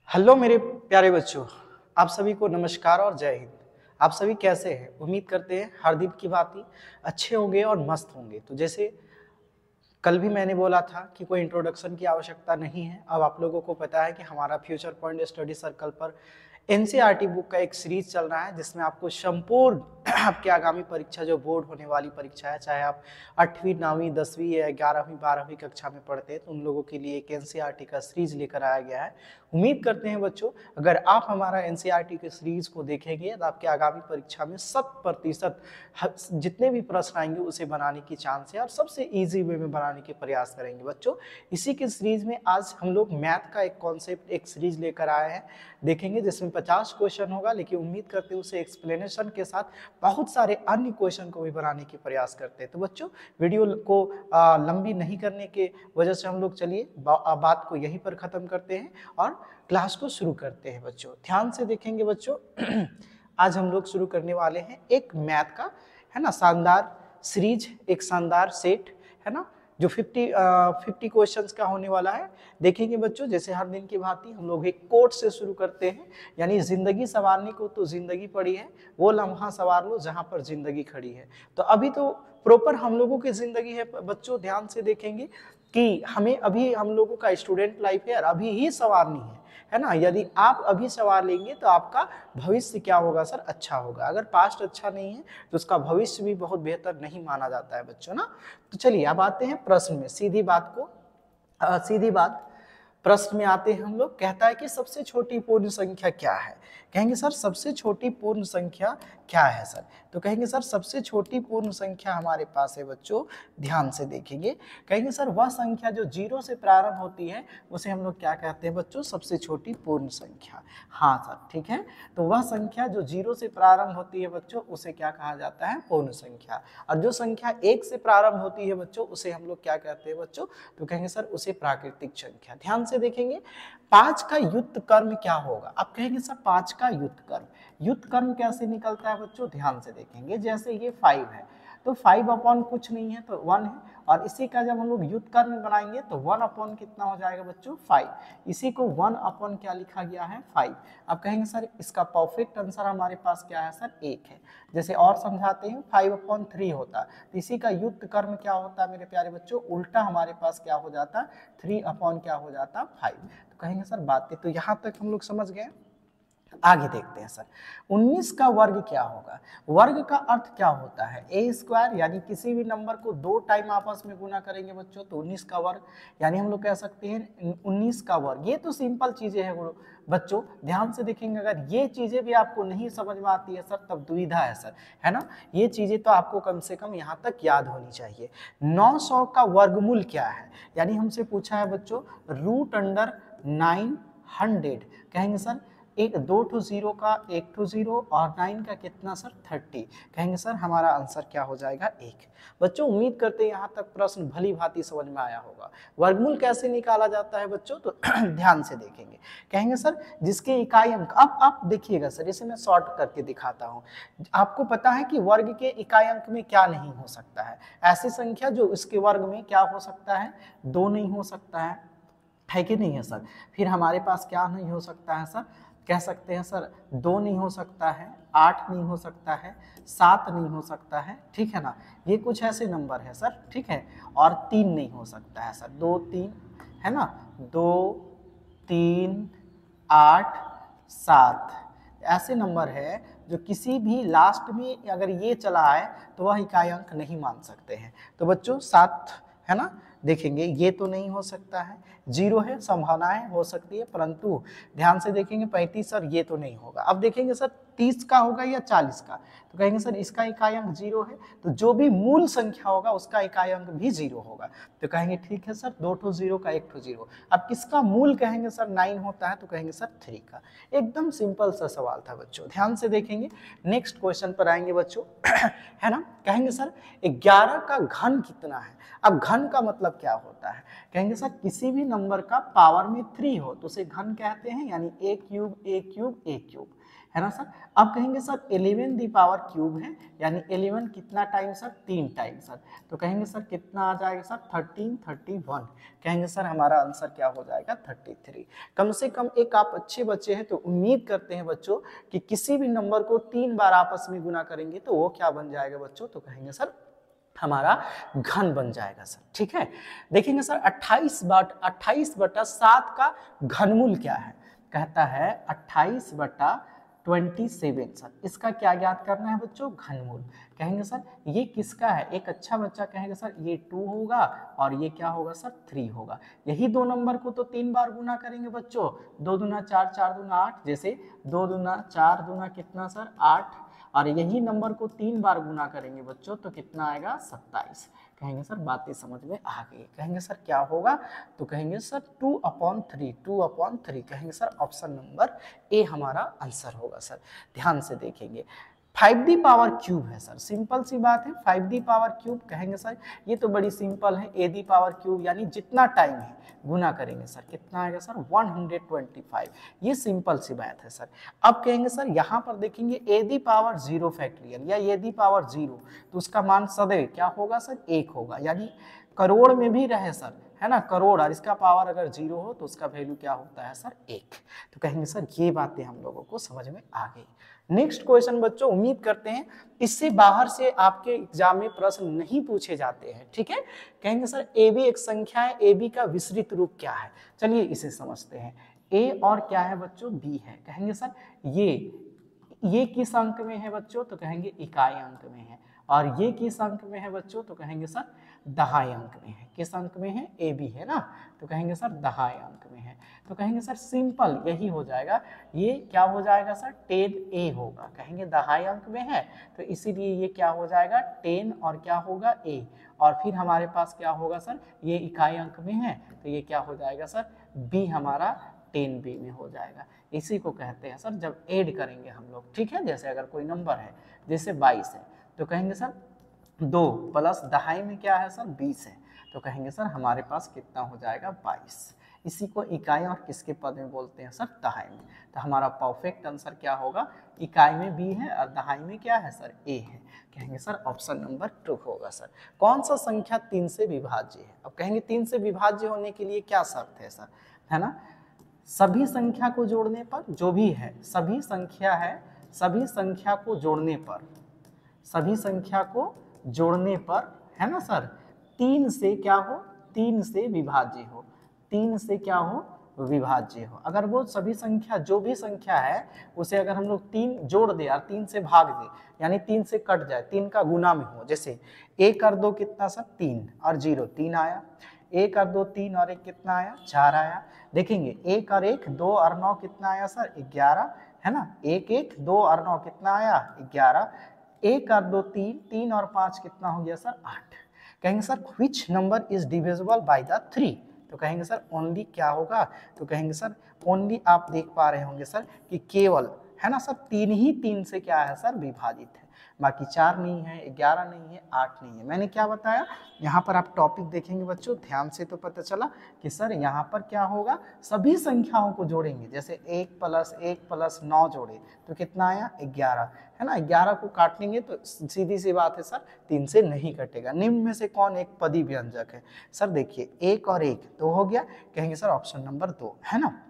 Hello मेरे प्यारे बच्चों, आप सभी को नमस्कार और जय हिंद। आप सभी कैसे हैं? उम्मीद करते हैं हर दिन की भांति अच्छे होंगे और मस्त होंगे। तो जैसे कल भी मैंने बोला था कि कोई इंट्रोडक्शन की आवश्यकता नहीं है। अब आप लोगों को पता है कि हमारा फ्यूचर पॉइंट स्टडी सर्कल पर एनसीईआरटी बुक का एक सीरीज चल रहा है, जिसमें आपको संपूर्ण आपकी आगामी परीक्षा जो बोर्ड होने वाली परीक्षा है, चाहे आप 8वीं 9वीं 10वीं या 11वीं 12वीं कक्षा में पढ़ते हैं, तो उन लोगों के लिए एक एनसीईआरटी का सीरीज लेकर आया गया है। उम्मीद करते हैं बच्चों, अगर आप हमारा एनसीईआरटी के सीरीज को देखेंगे तो आपकी आगामी परीक्षा में 100% जितने भी प्रश्न आएंगे उसे बनाने की चांस है और सबसे इजी वे में बनाने के प्रयास करेंगे बच्चों। इसी के सीरीज में आज हम लोग मैथ का एक कॉन्सेप्ट एक सीरीज लेकर आए हैं, देखेंगे, जिसमें 50 क्वेश्चन होगा, लेकिन उम्मीद करते हैं उसे एक्सप्लेनेशन के साथ बहुत सारे अन्य क्वेश्चन को भी बनाने की प्रयास करते हैं। तो बच्चों, वीडियो को लंबी नहीं करने के वजह से हम लोग चलिए बात को यहीं पर खत्म करते हैं और क्लास को शुरू करते हैं। बच्चों ध्यान से देखेंगे बच्चों आज हम लोग शुरू करने वाले हैं एक मैथ का, है ना, शानदार सीरीज, एक शानदार सेट, है ना, जो 50 क्वेश्चंस का होने वाला है। देखेंगे बच्चों, जैसे हर दिन की भांति हम लोग एक कोट से शुरू करते हैं, यानी जिंदगी संवारने को तो जिंदगी पड़ी है, वो लम्हा संवार लो जहां पर जिंदगी खड़ी है। तो अभी तो प्रॉपर हम लोगों की जिंदगी है बच्चों, ध्यान से देखेंगे कि हमें अभी हम लोगों का स्टूडेंट लाइफ है और अभी ही संवारनी है ना। यदि आप अभी संवार लेंगे तो आपका भविष्य क्या होगा सर? अच्छा होगा। अगर पास्ट अच्छा नहीं है तो उसका भविष्य भी बहुत बेहतर नहीं माना जाता है बच्चों ना। तो चलिए अब आते हैं प्रश्न में, सीधी बात प्रश्न में आते हैं हम लोग। कहता है कि सबसे छोटी पूर्ण संख्या क्या है? कहेंगे सर सबसे छोटी पूर्ण संख्या क्या है सर? तो कहेंगे सर सबसे छोटी पूर्ण संख्या हमारे पास है बच्चों, ध्यान से देखेंगे, कहेंगे सर वह संख्या जो 0 से प्रारंभ होती है उसे हम लोग क्या कहते हैं बच्चों? सबसे छोटी पूर्ण संख्या। हाँ सर, ठीक है। तो वह संख्या जो 0 से प्रारंभ होती है बच्चों उसे क्या कहा जाता है? पूर्ण संख्या। और जो संख्या 1 से प्रारंभ होती है बच्चों उसे हम लोग क्या कहते हैं बच्चों? तो कहेंगे सर उसे प्राकृतिक संख्या। ध्यान से देखेंगे 5 का युक्त कर्म क्या होगा? आप कहेंगे सर 5 का युक्त कर्म कैसे निकलता है बच्चों? ध्यान से देखेंगे, जैसे ये 5 है तो 5 अपॉन कुछ नहीं है तो 1 है, और इसी का जब हम लोग युक्त कर्म बनाएंगे तो 1 अपॉन कितना हो जाएगा बच्चों? 5। इसी को 1 अपॉन क्या लिखा गया है? 5। अब कहेंगे सर इसका परफेक्ट आंसर हमारे पास क्या है सर? 1 है। जैसे और समझाते हैं, 5 अपॉन 3 होता, तो इसी का युक्त कर्म क्या होता है मेरे प्यारे बच्चों? उल्टा हमारे पास क्या हो जाता? 3 अपॉन क्या हो जाता? 5। तो कहेंगे सर बातें तो यहाँ तक हम लोग समझ गए। आगे देखते हैं सर 19 का वर्ग क्या होगा? वर्ग का अर्थ क्या होता है? ए स्क्वायर, यानी किसी भी नंबर को 2 टाइम आपस में गुना करेंगे बच्चों तो 19 का वर्ग, यानी हम लोग कह सकते हैं 19 का वर्ग। ये तो सिंपल चीजें हैं बच्चों, ध्यान से देखेंगे। अगर ये चीजें भी आपको नहीं समझ में आती है सर तब दुविधा है सर, है ना। ये चीजें तो आपको कम से कम यहाँ तक याद होनी चाहिए। 900 का वर्गमूल क्या है? यानी हमसे पूछा है बच्चों √900। कहेंगे सर एक 2 to 0 का 1 to 0 और 9 का कितना सर? 30। कहेंगे सर हमारा आंसर क्या हो जाएगा? 1। बच्चों उम्मीद करते हैं यहाँ तक प्रश्न भली भांति समझ में आया होगा। वर्गमूल कैसे निकाला जाता है बच्चों? तो ध्यान से देखेंगे, कहेंगे सर जिसके इकाई अंक, अब आप देखिएगा सर इसे मैं शॉर्ट करके दिखाता हूँ। आपको पता है कि वर्ग के इकाई अंक में क्या नहीं हो सकता है? ऐसी संख्या जो इसके वर्ग में क्या हो सकता है? 2 नहीं हो सकता है कि नहीं है सर? फिर हमारे पास क्या नहीं हो सकता है सर? कह सकते हैं सर 2 नहीं हो सकता है, 8 नहीं हो सकता है, 7 नहीं हो सकता है, ठीक है ना। ये कुछ ऐसे नंबर है सर, ठीक है। और 3 नहीं हो सकता है सर, 2 3, है ना, 2 3 8 7 ऐसे नंबर है जो किसी भी लास्ट में अगर ये चला आए तो वह इकाई अंक नहीं मान सकते हैं। तो बच्चों 7 है ना, देखेंगे ये तो नहीं हो सकता है, 0 है, संभावनाएं हो सकती है, परंतु ध्यान से देखेंगे 35 सर ये तो नहीं होगा। अब देखेंगे सर 30 का होगा या 40 का? तो कहेंगे सर इसका इकाई अंक 0 है, तो जो भी मूल संख्या होगा उसका इकाई अंक भी 0 होगा। तो कहेंगे ठीक है सर 2 to 0 का 1 to 0। अब किसका मूल कहेंगे सर 9 होता है, तो कहेंगे सर 3 का। एकदम सिंपल सा सवाल था बच्चों, ध्यान से देखेंगे। नेक्स्ट क्वेश्चन पर आएंगे बच्चों है ना। कहेंगे सर 11 का घन कितना है? अब घन का मतलब क्या होता है? कहेंगे सर किसी भी नंबर का पावर में 3 हो तो उसे घन कहते हैं, यानी a cube a cube a cube, है ना सर। अब कहेंगे सर 11 दी पावर क्यूब है, यानी 11 कितना टाइम सर, 3 टाइम सर, तो कहेंगे सर कितना आ जाएगा सर 13 31, कहेंगे सर हमारा आंसर क्या हो जाएगा 33। कम से कम एक आप अच्छे बच्चे हैं तो उम्मीद करते हैं बच्चों कि किसी भी नंबर को 3 बार आपस में गुना करेंगे तो वो क्या बन जाएगा बच्चों, तो कहेंगे सर हमारा घन बन जाएगा सर, ठीक है। देखेंगे सर 28/7 का घनमूल क्या है, कहता है 28/27 सर, इसका क्या ज्ञात करना है बच्चों, घनमूल। कहेंगे सर ये किसका है, एक अच्छा बच्चा कहेगा सर ये 2 होगा और ये क्या होगा सर 3 होगा। यही दो नंबर को तो 3 बार गुना करेंगे बच्चों, 2 दूना 4 4 दूना 8, जैसे 2 दूना 4 दूना कितना सर 8, और यही नंबर को 3 बार गुना करेंगे बच्चों तो कितना आएगा 27। कहेंगे सर बातें समझ में आ गई। कहेंगे सर क्या होगा, तो कहेंगे सर 2/3, 2/3, कहेंगे सर ऑप्शन नंबर ए हमारा आंसर होगा सर। ध्यान से देखेंगे 5 दी पावर क्यूब है सर, सिंपल सी बात है 5 दी पावर क्यूब, कहेंगे सर ये तो बड़ी सिंपल है, ए दी पावर क्यूब यानी जितना टाइम है गुना करेंगे सर कितना आएगा सर 125, ये सिंपल सी बात है सर। अब कहेंगे सर यहाँ पर देखेंगे ए दी पावर 0 फैक्टोरियल या ए दी पावर 0, तो उसका मान सदैव क्या होगा सर 1 होगा, यानी करोड़ में भी रहे सर, है ना, करोड़ और इसका पावर अगर 0 हो तो उसका वैल्यू क्या होता है सर 1। तो कहेंगे सर ये बातें हम लोगों को समझ में आ गई। नेक्स्ट क्वेश्चन बच्चों, उम्मीद करते हैं इससे बाहर से आपके एग्जाम में प्रश्न नहीं पूछे जाते हैं, ठीक है। कहेंगे सर ए बी एक संख्या है, ए बी का विस्तृत रूप क्या है, चलिए इसे समझते हैं। ए और क्या है बच्चों, बी है। कहेंगे सर ये किस अंक में है बच्चों, तो कहेंगे इकाई अंक में है, और ये किस अंक में है बच्चों, तो कहेंगे सर दहाई अंक में है। किस अंक में है, ए बी है ना, तो कहेंगे सर दहाई अंक में है। तो कहेंगे सर सिंपल यही हो जाएगा, ये क्या हो जाएगा सर 10A होगा, कहेंगे दहाई अंक में है तो इसीलिए ये क्या हो जाएगा 10 और क्या होगा A, और फिर हमारे पास क्या होगा सर ये इकाई अंक में है तो ये क्या हो जाएगा सर B हमारा 10B में हो जाएगा। इसी को कहते हैं सर जब ऐड करेंगे हम लोग, ठीक है। जैसे अगर कोई नंबर है जैसे 22 है तो कहेंगे सर 2 प्लस दहाई में क्या है सर 20 है, तो कहेंगे सर हमारे पास कितना हो जाएगा 22। इसी को इकाई और किसके पद में बोलते हैं सर दहाई में। तो हमारा परफेक्ट आंसर क्या होगा, इकाई में बी है और दहाई में क्या है सर ए है, कहेंगे सर ऑप्शन नंबर 2 होगा सर। कौन सा संख्या 3 से विभाज्य है, अब कहेंगे 3 से विभाज्य होने के लिए क्या शर्त है सर, है ना, सभी संख्या को जोड़ने पर, जो भी है सभी संख्या है, सभी संख्या को जोड़ने पर, सभी संख्या को जोड़ने पर, है ना सर 3 से क्या हो, 3 से विभाज्य हो, 3 से क्या हो विभाज्य हो। अगर वो सभी संख्या जो भी संख्या है उसे अगर हम लोग 3 जोड़ दे और 3 से भाग दे, यानी 3 से कट जाए, 3 का गुना में हो, जैसे 1 और 2 कितना सर 3 और 0 3 आया, 1 और 2 3 और 1 कितना आया 4 आया। देखेंगे 1 और 1 2 और 9 कितना आया सर 11, है ना, 1 1 2 और 9 कितना आया 11, 1 और 2 3, 3 और 5 कितना हो गया सर 8। कहेंगे sir which number is divisible by the 3, तो कहेंगे सर ओनली क्या होगा, तो कहेंगे सर ओनली आप देख पा रहे होंगे सर कि केवल, है ना सर 3 ही 3 से क्या है सर विभाजित है, बाकी 4 नहीं है, 11 नहीं है, 8 नहीं है। मैंने क्या बताया, यहाँ पर आप टॉपिक देखेंगे बच्चों ध्यान से तो पता चला कि सर यहाँ पर क्या होगा, सभी संख्याओं को जोड़ेंगे, जैसे 1 + 9 जोड़े तो कितना आया 11, है ना, 11 को काटेंगे तो सीधी सी बात है सर 3 से नहीं कटेगा। निम्न में से कौन एक पदी व्यंजक है, सर देखिए 1 और 1 2 हो गया, कहेंगे सर ऑप्शन नंबर 2, है ना।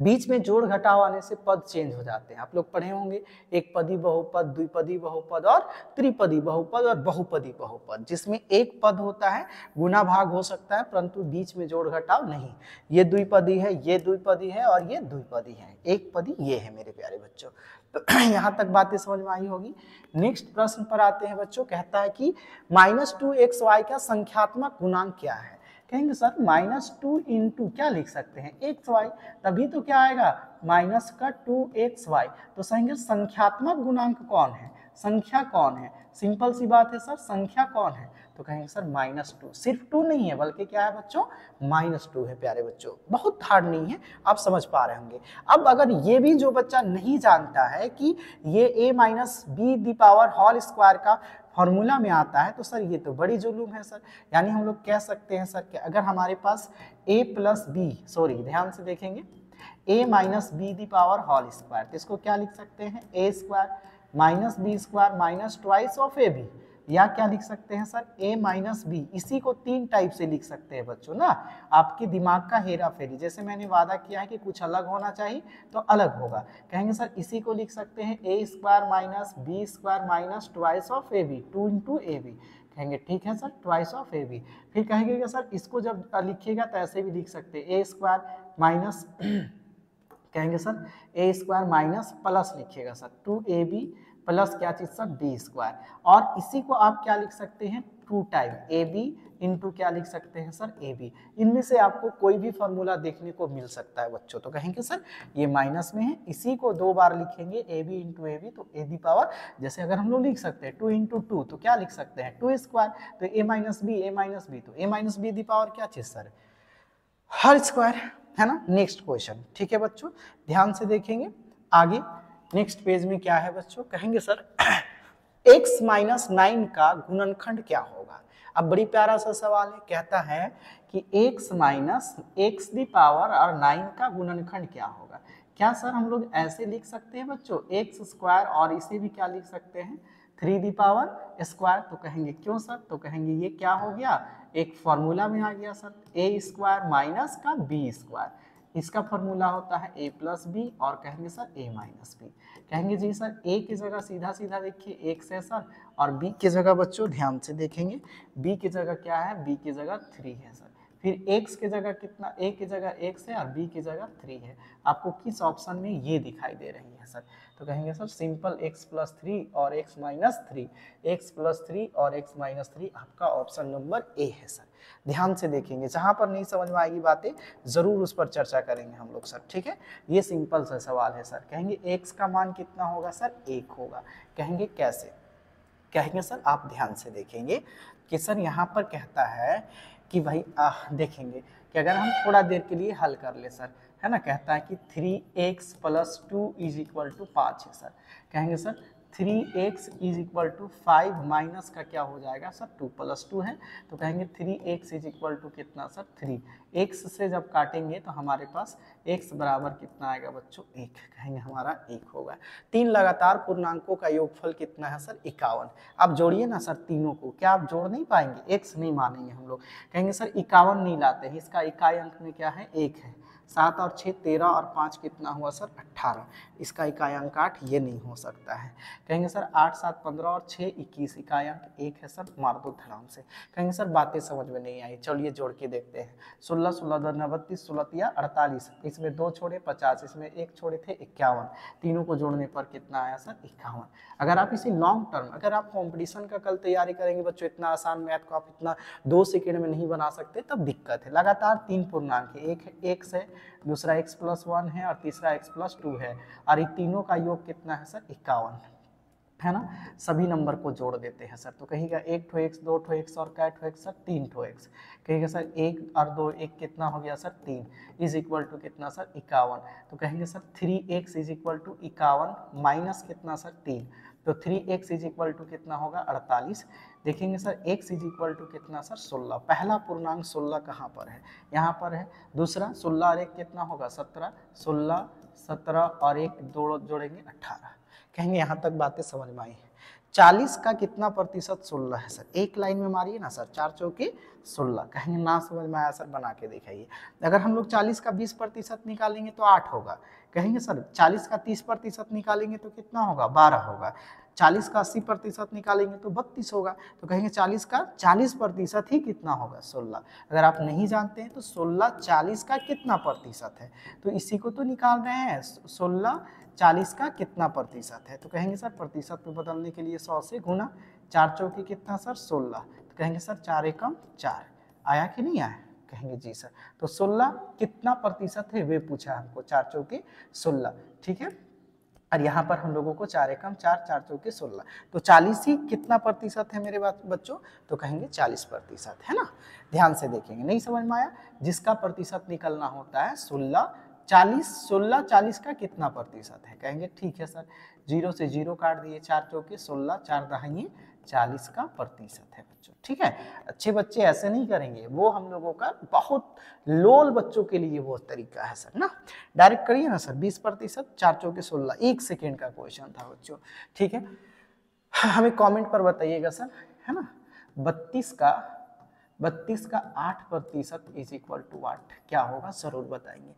बीच में जोड़ घटाव आने से पद चेंज हो जाते हैं, आप लोग पढ़े होंगे एक पदी बहुपद, द्विपदी बहुपद और त्रिपदी बहुपद और बहुपदी बहुपद, जिसमें एक पद होता है गुना भाग हो सकता है परंतु बीच में जोड़ घटाव नहीं। ये द्विपदी है, ये द्विपदी है और ये द्विपदी है, एक पदी ये है मेरे प्यारे बच्चों। तो यहाँ तक बातें समझ में आई होगी। नेक्स्ट प्रश्न पर आते हैं बच्चों, कहता है कि -2xy का संख्यात्मक गुणांक क्या है। कहेंगे सर -2 × क्या लिख सकते हैं xy, तभी तो क्या आएगा माइनस का 2xy, तो कहेंगे संख्यात्मक गुणांक कौन है, संख्या कौन है, सिंपल सी बात है सर संख्या कौन है, तो कहेंगे सर -2। सिर्फ 2 नहीं है बल्कि क्या है बच्चों, -2 है प्यारे बच्चों, बहुत हार्ड नहीं है, आप समझ पा रहे होंगे। अब अगर ये भी जो बच्चा नहीं जानता है कि ये a minus B the power whole square का फॉर्मूला में आता है, तो सर ये तो बड़ी जुलूम है सर। यानी हम लोग कह सकते हैं सर कि अगर हमारे पास a प्लस बी, सॉरी ध्यान से देखेंगे, a minus B the power whole square, तो इसको क्या लिख सकते हैं, a square minus B square minus twice of A B, या क्या लिख सकते हैं सर, a माइनस बी। इसी को 3 टाइप से लिख सकते हैं बच्चों ना, आपके दिमाग का हेरा फेरी, जैसे मैंने वादा किया है कि कुछ अलग होना चाहिए तो अलग होगा। कहेंगे सर इसी को लिख सकते हैं a square minus B square minus twice of A B, 2 into A B. कहेंगे ठीक है sir, twice of A B. फिर कहेंगे कि सर इसको जब लिखिएगा तो ऐसे भी लिख सकते हैं, a स्क्वायर माइनस कहेंगे sir a square minus plus लिखिएगा सर 2ab प्लस क्या चीज सर, b स्क्वायर। और इसी को आप क्या लिख सकते हैं, 2 टाइम ab इंटू क्या लिख सकते हैं सर, ab। इनमें से आपको कोई भी फॉर्मूला देखने को मिल सकता है बच्चों। तो कहेंगे सर ये माइनस में है, इसी को 2 बार लिखेंगे ab इंटू ab, तो a दी पावर, जैसे अगर हम लोग लिख सकते हैं 2 इंटू 2 तो क्या लिख सकते हैं 2 स्क्वायर, तो a माइनस बी, तो a minus B the power क्या चीज सर, हर स्क्वायर, है ना। नेक्स्ट क्वेश्चन, ठीक है बच्चों, ध्यान से देखेंगे आगे। नेक्स्ट पेज में क्या है बच्चों, कहेंगे सर x माइनस 9 का गुणनखंड क्या होगा। अब बड़ी प्यारा सा सवाल है, कहता है कि x minus x the power और 9 का गुणनखंड क्या होगा। क्या सर हम लोग ऐसे लिख सकते हैं बच्चों, x स्क्वायर और इसे भी क्या लिख सकते हैं, 3 दी पावर स्क्वायर। तो कहेंगे क्यों सर, तो कहेंगे ये क्या हो गया, एक फॉर्मूला में आ गया सर, a स्क्वायर माइनस का b स्क्वायर, इसका फॉर्मूला होता है a प्लस बी, और कहेंगे सर a माइनस बी। कहेंगे जी सर a की जगह सीधा सीधा देखिए x है सर, और b की जगह बच्चों ध्यान से देखेंगे, b की जगह क्या है, b की जगह 3 है सर। फिर x की जगह कितना, a की जगह x है और b की जगह 3 है। आपको किस ऑप्शन में ये दिखाई दे रही है सर, तो कहेंगे सर सिंपल x प्लस 3 और x माइनस 3, x प्लस 3 और x माइनस 3 आपका ऑप्शन नंबर ए है सर। ध्यान से देखेंगे, जहां पर नहीं समझ में आएगी बातें जरूर उस पर चर्चा करेंगे हम लोग सर, ठीक है। ये सिंपल सा सवाल है सर। कहेंगे x का मान कितना होगा सर, 1 होगा। कहेंगे कैसे, कहेंगे सर आप ध्यान से देखेंगे कि सर यहाँ पर कहता है कि भाई देखेंगे कि अगर हम थोड़ा देर के लिए हल कर ले सर, है ना, कहता है कि 3x plus 2 is equal to 5 है सर। कहेंगे sir 3x is equal to 5 minus का क्या हो जाएगा सर, 2 प्लस 2 है, तो कहेंगे 3x इज इक्वल टू कितना सर, 3। x से जब काटेंगे तो हमारे पास x बराबर कितना आएगा बच्चों, 1। कहेंगे हमारा 1 होगा। 3 लगातार पूर्णांकों का योगफल कितना है सर, 51। आप जोड़िए ना सर तीनों को, क्या आप जोड़ नहीं पाएंगे, x नहीं मानेंगे हम लोग। कहेंगे सर 51 नहीं लाते हैं, इसका इकाई अंक में क्या है, 1 है। 7 और 6 13 और 5 कितना हुआ सर, 18। इसका इकाई अंक 8, ये नहीं हो सकता है। कहेंगे सर 8 7 15 और 6 21, इकाई अंक 1 है सर, मार दो धड़ाम से। कहेंगे सर बातें समझ में नहीं आई, चलिए जोड़ के देखते हैं। 16 16 2 32, 16 तिया 48, इसमें 2 छोड़े 50, इसमें 1 छोड़े थे 51, तीनों को जोड़ने पर कितना आया सर, 51। अगर आप इसी लॉन्ग टर्म, अगर आप कंपटीशन का कल तैयारी करेंगे बच्चों, इतना आसान मैथ को आप इतना 2 सेकंड में नहीं बना सकते, तब दिक्कत है। लगातार 3 पूर्णांक है, एक x है, दूसरा x प्लस 1 है और तीसरा x प्लस 2 है, और इन तीनों का योग कितना है सर, 51, है ना। सभी नंबर को जोड़ देते हैं सर, तो कहेगा 1 ठो x 2 ठो x और क्या ठो x सर, 3 ठो x। कहेगा सर 1 और 2 1 कितना हो गया सर, 3 इज इक्वल टू कितना सर, 51। तो कहेंगे sir 3x is equal to 51 minus कितना सर, 3, तो 3x इज इक्वल टू कितना होगा, 48। देखेंगे sir x is equal to कितना सर, 16। पहला पूर्णांक 16 कहाँ पर है, यहाँ पर है। दूसरा 16 और 1 कितना होगा, 17, 16 17 और 1 जोड़ेंगे 18। कहेंगे यहाँ तक बातें समझ में आई। 40 का कितना प्रतिशत 16 है सर, एक लाइन में मारिए ना सर, 4 चौके 16। कहेंगे ना समझ में आया सर, बना के दिखाइए। अगर हम लोग 40 का 20% निकालेंगे तो 8 होगा। कहेंगे सर 40 का 30% निकालेंगे तो कितना होगा, 12 होगा। 40 का 80% निकालेंगे तो 32 होगा। तो कहेंगे 40 का 40% ही कितना होगा, 16। अगर आप नहीं जानते हैं तो 16 40 का कितना प्रतिशत है, तो इसी को तो निकाल रहे हैं, 16 40 का कितना प्रतिशत है। तो कहेंगे सर प्रतिशत में बदलने के लिए 100 से गुना, 4 चौके कितना सर, 16। तो कहेंगे सर 4 एकम 4, आया कि नहीं आया, कहेंगे जी सर। तो 16 कितना प्रतिशत है वे पूछा हमको, 4 चौके 16, ठीक है। और यहाँ पर हम लोगों को 4 एकम 4, 4 चौके 16, तो 40 ही कितना प्रतिशत है मेरे बच्चों, तो कहेंगे 40% है ना। ध्यान से देखेंगे, नहीं समझ में आया, जिसका प्रतिशत निकलना होता है 16, 40 का कितना प्रतिशत है, कहेंगे ठीक है सर, 0 से 0 काट दिए, 4 चौके 16, 4 दहाइए 40 का प्रतिशत है बच्चों, ठीक है। अच्छे बच्चे ऐसे नहीं करेंगे, वो हम लोगों का बहुत लोल बच्चों के लिए वो तरीका है सर ना। डायरेक्ट करिए ना सर, 20%, 4 चौके 16, 1 सेकेंड का क्वेश्चन था बच्चों, ठीक है। हमें कमेंट पर बताइएगा सर, है ना। 32 का 8% इज इक्वल टू व्हाट, क्या होगा जरूर बताएंगे।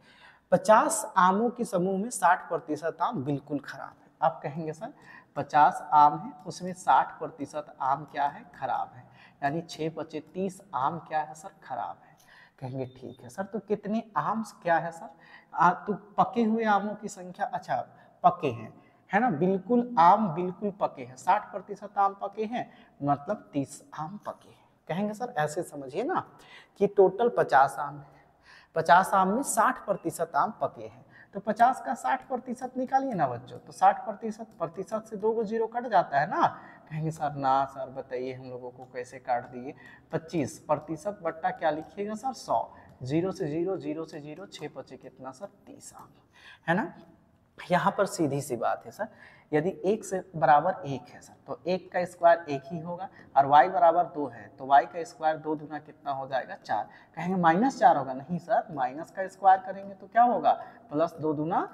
50 आमों के समूह में 60% आम बिल्कुल खराब है। आप कहेंगे सर 50 आम है, उसमें 60% आम क्या है, खराब है, यानी 6 बचे 30 आम क्या है सर, खराब है। कहेंगे ठीक है सर, तो कितने आम क्या है सर, तो पके हुए आमों की संख्या, अच्छा पके हैं, है ना, बिल्कुल आम बिल्कुल पके हैं, 60% आम पके हैं, मतलब 30 आम पके हैं। कहेंगे सर ऐसे समझिए ना कि टोटल 50 आम है, 50 आम में 60% आम पके हैं, तो 50 का 60% निकालिए ना बच्चों, तो 60% से 2 0 कट जाता है ना। कहेंगे सर ना सर बताइए हम लोगों को कैसे काट दिए, 25% बट्टा क्या लिखिएगा सर, 100, 0 से 0, 0 से 0, 6 बचे कितना सर, 30 आम, है ना। यहाँ पर सीधी सी बात है सर, यदि 1 से बराबर 1 है सर, तो 1 का स्क्वायर 1 ही होगा, और y बराबर 2 है, तो y का स्क्वायर 2 दूना कितना हो जाएगा, 4। कहेंगे -4 होगा, नहीं सर, माइनस का स्क्वायर करेंगे तो क्या होगा, +2 दूना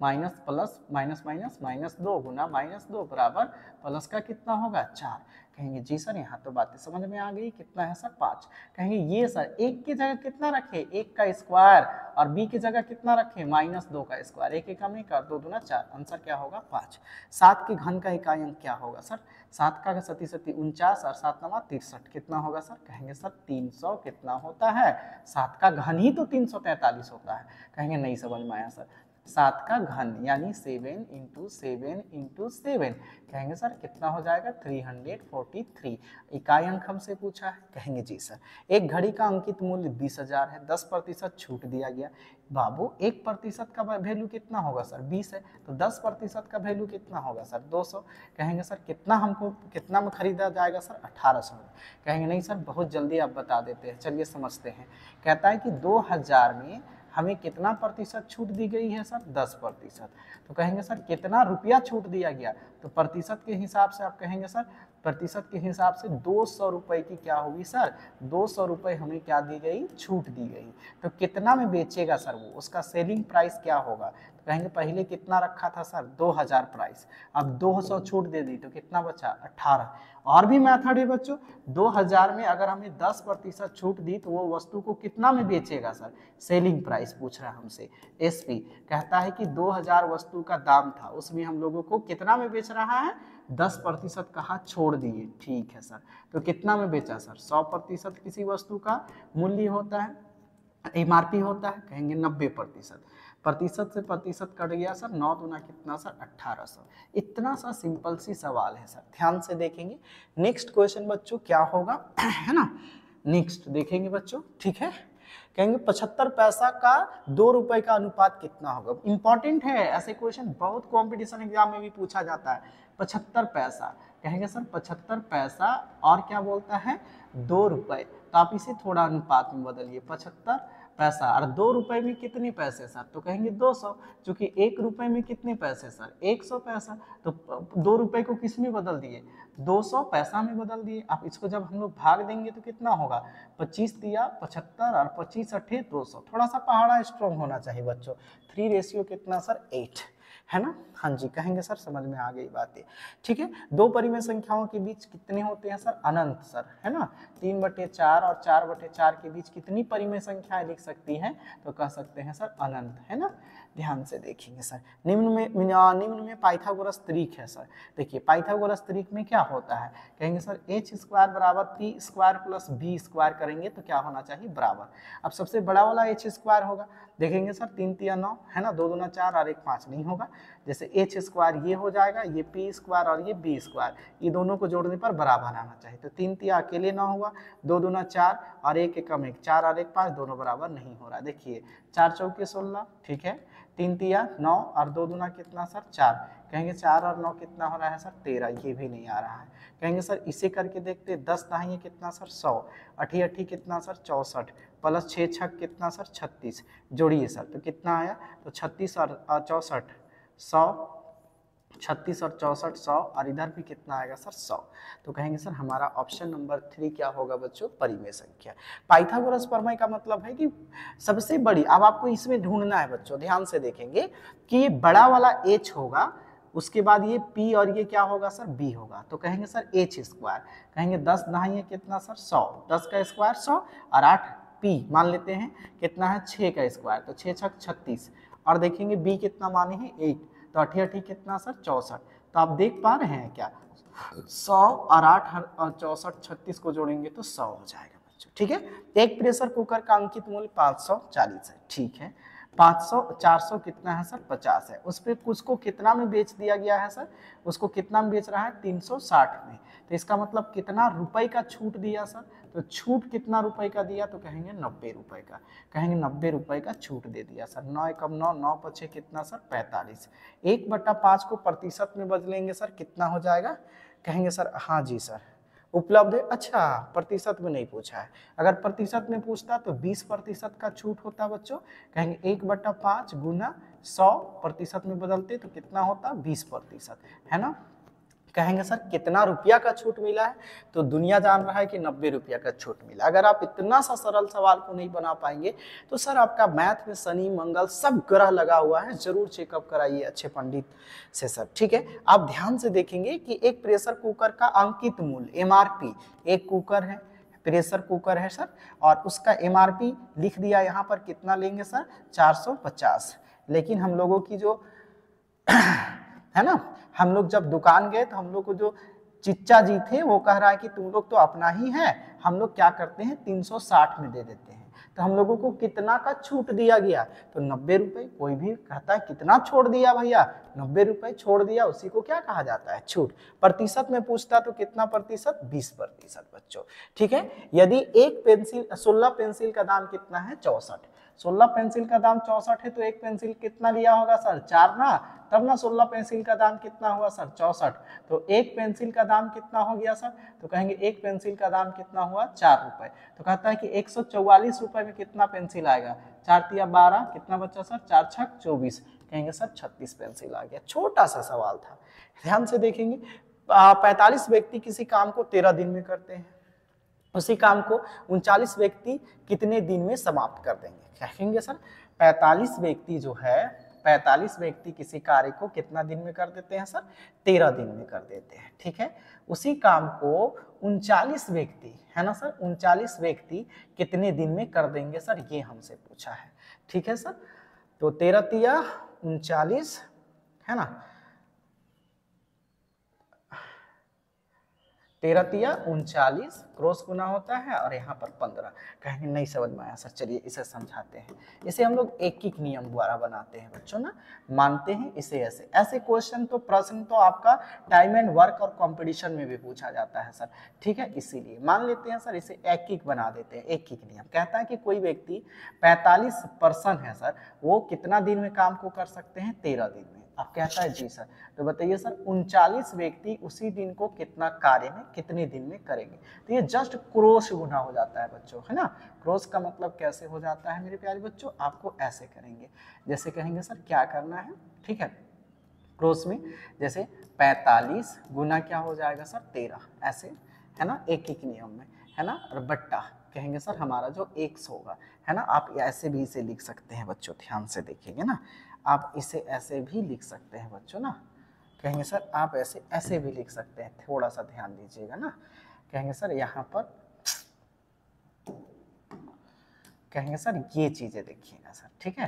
माइनस प्लस माइनस माइनस -2 गुना -2 बराबर प्लस का कितना होगा, 4। कहेंगे जी सर यहाँ तो बातें समझ में आ गई, कितना है सर, 5। कहेंगे ये सर 1 की जगह कितना रखे, 1 का स्क्वायर, और b की जगह कितना रखे, -2 का स्क्वायर, 1 एकम 1 और 2 दूना 4, आंसर क्या होगा 5। 7 के घन का इकाई अंक क्या होगा सर, 7 का सती 49 और 7 9 63, कितना होगा सर, कहेंगे सर 300 कितना होता है, 7 का घन ही तो 343 होता है। कहेंगे नहीं समझ में आया सर, 7 का घन यानी 7 इंटू 7 इंटू 7, कहेंगे सर कितना हो जाएगा, 343। इकाई अंक हमसे पूछा है, कहेंगे जी सर एक घड़ी का अंकित मूल्य 20,000 है, 10% छूट दिया गया, बाबू 1% का वैल्यू कितना होगा सर, 20 है, तो 10% का वैल्यू कितना होगा सर, 200। कहेंगे सर कितना हमको कितना में खरीदा जाएगा सर, 1800 में। कहेंगे नहीं सर बहुत जल्दी आप बता देते हैं, चलिए समझते हैं। कहता है कि 2000 में हमें कितना प्रतिशत छूट दी गई है सर, 10%। तो कहेंगे सर कितना रुपया छूट दिया गया, तो प्रतिशत के हिसाब से आप कहेंगे सर, प्रतिशत के हिसाब से 200 रुपए की क्या होगी सर, 200 रुपए हमें क्या दी गई, छूट दी गई। तो कितना में बेचेगा सर वो, उसका सेलिंग प्राइस क्या होगा, तो कहेंगे पहले कितना रखा था सर, 2000 प्राइस, अब 200 छूट दे दी तो कितना बचा, 18। और भी मेथड है बच्चों, 2000 में अगर हमें 10% छूट दी तो वो वस्तु को कितना में बेचेगा सर, सेलिंग प्राइस पूछ रहा है हमसे। एसपी कहता है कि 2000 वस्तु का दाम था, उसमें हम लोगों को कितना में बेच रहा है, 10% कहा छोड़ दिए, ठीक है सर, तो कितना में बेचा सर, 100% किसी वस्तु का मूल्य होता है, एमआरपी होता है, कहेंगे 90%, प्रतिशत से प्रतिशत कट गया सर, 9 दूना कितना सर, 1800। इतना सा सिंपल सी सवाल है सर, ध्यान से देखेंगे। नेक्स्ट क्वेश्चन बच्चों क्या होगा, है ना, नेक्स्ट देखेंगे बच्चों, ठीक है। कहेंगे 75 पैसा का 2 रुपए का अनुपात कितना होगा, इंपॉर्टेंट है, ऐसे क्वेश्चन बहुत कॉम्पिटिशन एग्जाम में भी पूछा जाता है। 75 पैसा, कहेंगे सर 75 पैसा और क्या बोलता है, 2 रुपए, तो आप इसे थोड़ा अनुपात में बदलिए, 75 पैसा और 2 रुपए में कितने पैसे सर, तो कहेंगे 200, क्योंकि 1 रुपए में कितने पैसे सर, 100 पैसा, तो 2 रुपए को किस में बदल दिए, 200 पैसा में बदल दिए। अब इसको जब हम लोग भाग देंगे तो कितना होगा, 25 दिया 75 और 25 अठे 200, थोड़ा सा पहाड़ा स्ट्रॉन्ग होना चाहिए बच्चों, 3 रेशियो कितना सर, 8, है ना। हाँ जी, कहेंगे सर समझ में आ गई बातें, ठीक है। दो परिमेय संख्याओं के बीच कितने होते हैं सर, अनंत सर, है ना। 3/4 और 4/4 के बीच कितनी परिमेय संख्याएं लिख सकती हैं, तो कह सकते हैं सर अनंत, है ना। ध्यान से देखेंगे सर, निम्न में पाइथागोरस त्रिक है सर। देखिए पाइथागोरस त्रिक में क्या होता है, कहेंगे सर h² बराबर p² प्लस b² करेंगे तो क्या होना चाहिए, बराबर। अब सबसे बड़ा वाला h² होगा, देखेंगे सर 3 तिया 9 है ना, 2 दूना 4 और 1 5 नहीं होगा। जैसे एच स्क्वायर ये हो जाएगा, ये पी स्क्वायर और ये बी स्क्वायर, ये दोनों को जोड़ने पर बराबर आना चाहिए। तो 3 तिया अकेले 9 हुआ, 2 दूना 4 और 1 एकम 1, 4 और 1 5, दोनों बराबर नहीं हो रहा। देखिए 4 चौके 16, ठीक है, 3 तिया 9 और 2 दूना कितना सर 4, कहेंगे 4 और 9 कितना हो रहा है सर 13, ये भी नहीं आ रहा है। कहेंगे सर इसे करके देखते, 10 दहाई कितना सर 100, अठी अठी कितना सर 64, प्लस 6 छक कितना सर 36, जोड़िए सर तो कितना आया, तो 36 और 64 100, 36 और 64 100, और इधर भी कितना आएगा सर 100। तो कहेंगे सर हमारा ऑप्शन नंबर 3 क्या होगा बच्चों, परिमेय संख्या। पाइथागोरस प्रमेय का मतलब है कि सबसे बड़ी, अब आपको इसमें ढूंढना है बच्चों, ध्यान से देखेंगे कि ये बड़ा वाला h होगा, उसके बाद ये p और ये क्या होगा सर b होगा। तो कहेंगे सर h स्क्वायर, कहेंगे 10 दहाई कितना सर 100, 10 का स्क्वायर 100 और 8 p मान लेते हैं कितना है 6 का स्क्वायर, तो 6 छक 36, और देखेंगे b कितना माने हैं 1, तो अठी अठी कितना सर 64। तो आप देख पा रहे हैं क्या, 100 और 8 और 64 36 को जोड़ेंगे तो 100 हो जाएगा बच्चों, ठीक है। एक प्रेशर कुकर का अंकित मूल्य 540 है, ठीक है, 500 400 कितना है सर 50 है, उस पर उसको कितना में बेच दिया गया है सर, उसको कितना में बेच रहा है 360 में। तो इसका मतलब कितना रुपए का छूट दिया सर, तो छूट कितना रुपए का दिया, तो कहेंगे 90 रुपए का, कहेंगे 90 रुपए का छूट दे दिया सर। 9 एकम 9, 9 पछे कितना सर 45, 1/5 को प्रतिशत में बदलेंगे सर कितना हो जाएगा, कहेंगे सर हाँ जी सर उपलब्ध है। अच्छा प्रतिशत में नहीं पूछा है, अगर प्रतिशत में पूछता तो 20% का छूट होता बच्चों, कहेंगे 1/5 गुना 100 प्रतिशत में बदलते तो कितना होता 20%, है ना। कहेंगे सर कितना रुपया का छूट मिला है, तो दुनिया जान रहा है कि 90 रुपया का छूट मिला। अगर आप इतना सा सरल सवाल को नहीं बना पाएंगे तो सर आपका मैथ में शनि मंगल सब ग्रह लगा हुआ है, जरूर चेकअप कराइए अच्छे पंडित से सर, ठीक है। आप ध्यान से देखेंगे कि एक प्रेशर कुकर का अंकित मूल्य MRP, एक कुकर है प्रेशर कुकर है सर, और उसका MRP लिख दिया यहाँ पर, कितना लेंगे सर 450। लेकिन हम लोगों की जो है ना, हम लोग जब दुकान गए तो हम लोग को जो चिच्चा जी थे वो कह रहा है कि तुम लोग तो अपना ही है, हम लोग क्या करते हैं 360 में दे देते हैं। तो हम लोगों को कितना का छूट दिया गया, तो 90 रुपए। कोई भी कहता है कितना छोड़ दिया भैया, 90 रुपए छोड़ दिया, उसी को क्या कहा जाता है छूट। प्रतिशत में पूछता तो कितना प्रतिशत 20% बच्चों, ठीक है। यदि एक पेंसिल 16 पेंसिल का दाम कितना है 64, 16 पेंसिल का दाम 64 है, तो एक पेंसिल कितना लिया होगा सर 4 ना, तब ना 16 पेंसिल का दाम कितना हुआ सर 64। तो एक पेंसिल का दाम कितना हो गया सर, तो कहेंगे एक पेंसिल का दाम कितना हुआ 4 रुपए। तो कहता है कि 144 रुपए में कितना पेंसिल आएगा, 4 तिया 12, कितना बच्चा सर 4 छक 24, कहेंगे सर 36 पेंसिल आ गया। छोटा सा सवाल था, ध्यान से देखेंगे। 45 व्यक्ति किसी काम को 13 दिन में करते हैं, उसी काम को 39 व्यक्ति कितने दिन में समाप्त कर देंगे। कहेंगे सर 45 व्यक्ति जो है, 45 व्यक्ति किसी कार्य को कितना दिन में कर देते हैं सर 13 दिन में कर देते हैं, ठीक है। उसी काम को 39 व्यक्ति, है ना सर, 39 व्यक्ति कितने दिन में कर देंगे सर, ये हमसे पूछा है, ठीक है सर। तो 13 तिया 39, है ना, 13 तिया 39 क्रॉस गुना होता है, और यहाँ पर 15। कहेंगे नहीं समझ में आया सर, चलिए इसे समझाते हैं। इसे हम लोग एक एक नियम द्वारा बनाते हैं बच्चों ना, मानते हैं इसे ऐसे। ऐसे क्वेश्चन तो प्रश्न तो आपका टाइम एंड वर्क और कंपटीशन में भी पूछा जाता है सर, ठीक है। इसीलिए मान लेते हैं सर, इसे एक एक बना देते हैं। एक एक नियम कहता है कि कोई व्यक्ति 45 पर्सन है सर, वो कितना दिन में काम को कर सकते हैं 13 दिन में। अब कहता है जी सर, तो बताइए सर 39 व्यक्ति उसी दिन को कितना कार्य में कितने दिन में करेंगे। तो ये जस्ट क्रॉस गुना हो जाता है बच्चों, है ना। क्रॉस का मतलब कैसे हो जाता है मेरे प्यारे बच्चों, आपको ऐसे करेंगे, जैसे कहेंगे सर क्या करना है, ठीक है। क्रॉस में जैसे 45 गुना क्या हो जाएगा सर 13, ऐसे, है ना, एक एक नियम में, है ना। और बट्टा कहेंगे सर हमारा जो 100 होगा, है ना। आप ऐसे भी इसे लिख सकते हैं बच्चों, ध्यान से देखेंगे ना, आप इसे ऐसे भी लिख सकते हैं बच्चों ना। कहेंगे सर आप ऐसे ऐसे भी लिख सकते हैं, थोड़ा सा ध्यान दीजिएगा ना। कहेंगे सर यहाँ पर, कहेंगे सर ये चीजें देखिएगा सर, ठीक है।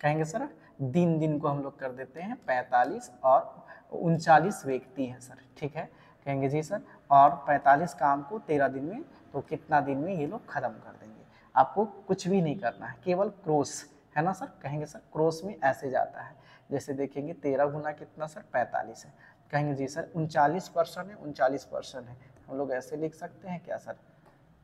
कहेंगे सर दिन दिन को हम लोग कर देते हैं 45 और 39 व्यक्ति हैं सर, ठीक है। कहेंगे जी सर, और 45 काम को 13 दिन में, तो कितना दिन में ये लोग खत्म कर देंगे। आपको कुछ भी नहीं करना है, केवल क्रॉस, है ना सर। कहेंगे सर क्रॉस में ऐसे जाता है, जैसे देखेंगे 13 गुना कितना सर 45 है। कहेंगे जी सर 39% है, 39% है, हम लोग ऐसे लिख सकते हैं क्या सर,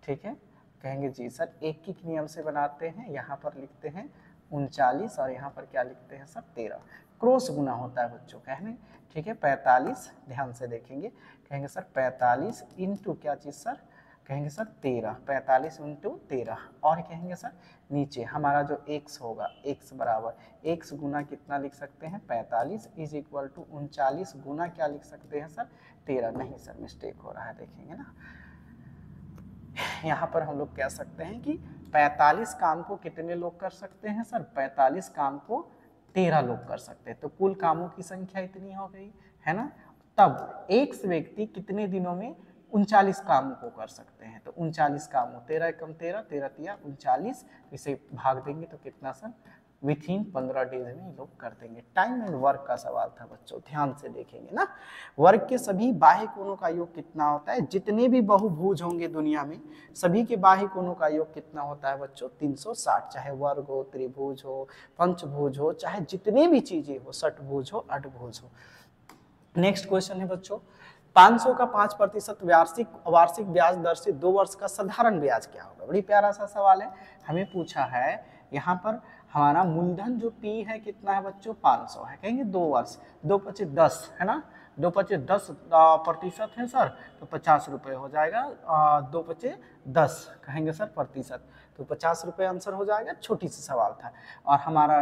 ठीक है। कहेंगे जी सर एक ही नियम से बनाते हैं, यहाँ पर लिखते हैं 39 और यहाँ पर क्या लिखते हैं सर 13, क्रॉस गुना होता है बच्चों कहने, ठीक है। 45 ध्यान से देखेंगे, कहेंगे सर 45 इंटू क्या चीज़ सर, कहेंगे सर 13, 45 इंटू 13, और कहेंगे सर नीचे हमारा जो x होगा, x बराबर x गुना कितना लिख सकते हैं 45 इज इक्वल टू 39 गुना क्या लिख सकते हैं सर 13, नहीं सर मिस्टेक हो रहा है, देखेंगे ना यहाँ पर हम लोग कह सकते हैं कि 45 काम को कितने लोग कर सकते हैं सर, 45 काम को 13 लोग कर सकते हैं, तो कुल कामों की संख्या इतनी हो गई है ना। तब एक व्यक्ति कितने दिनों में 39 काम को कर सकते हैं, तो 39 कामों 13 एकम 13, 13 तिया 39, इसे भाग देंगे तो कितना सर विथ इन 15 डेज में ये लोग कर देंगे। टाइम एंड वर्क का सवाल था बच्चों, ध्यान से देखेंगे ना। वर्ग के सभी बाह्य कोणों का योग कितना होता है, जितने भी बहुभुज होंगे दुनिया में सभी के बाह्य कोणों का योग कितना होता है बच्चों 360, चाहे वर्ग हो, त्रिभुज हो, पंचभुज हो, चाहे जितनी भी चीजें हो, षटभुज हो, अष्टभुज हो। नेक्स्ट क्वेश्चन है बच्चों 500 का 5% वार्षिक ब्याज दर से 2 वर्ष का साधारण ब्याज क्या होगा। बड़ी प्यारा सा सवाल है, हमें पूछा है यहाँ पर हमारा मूलधन जो P है कितना है बच्चों 500 है, कहेंगे 2 वर्ष, 2 पचे 10 है ना, 2 पचे 10% है सर, तो 50 रुपये हो जाएगा, 2 पचे 10 कहेंगे सर प्रतिशत, तो 50 रुपये आंसर हो जाएगा। छोटी सी सवाल था। और हमारा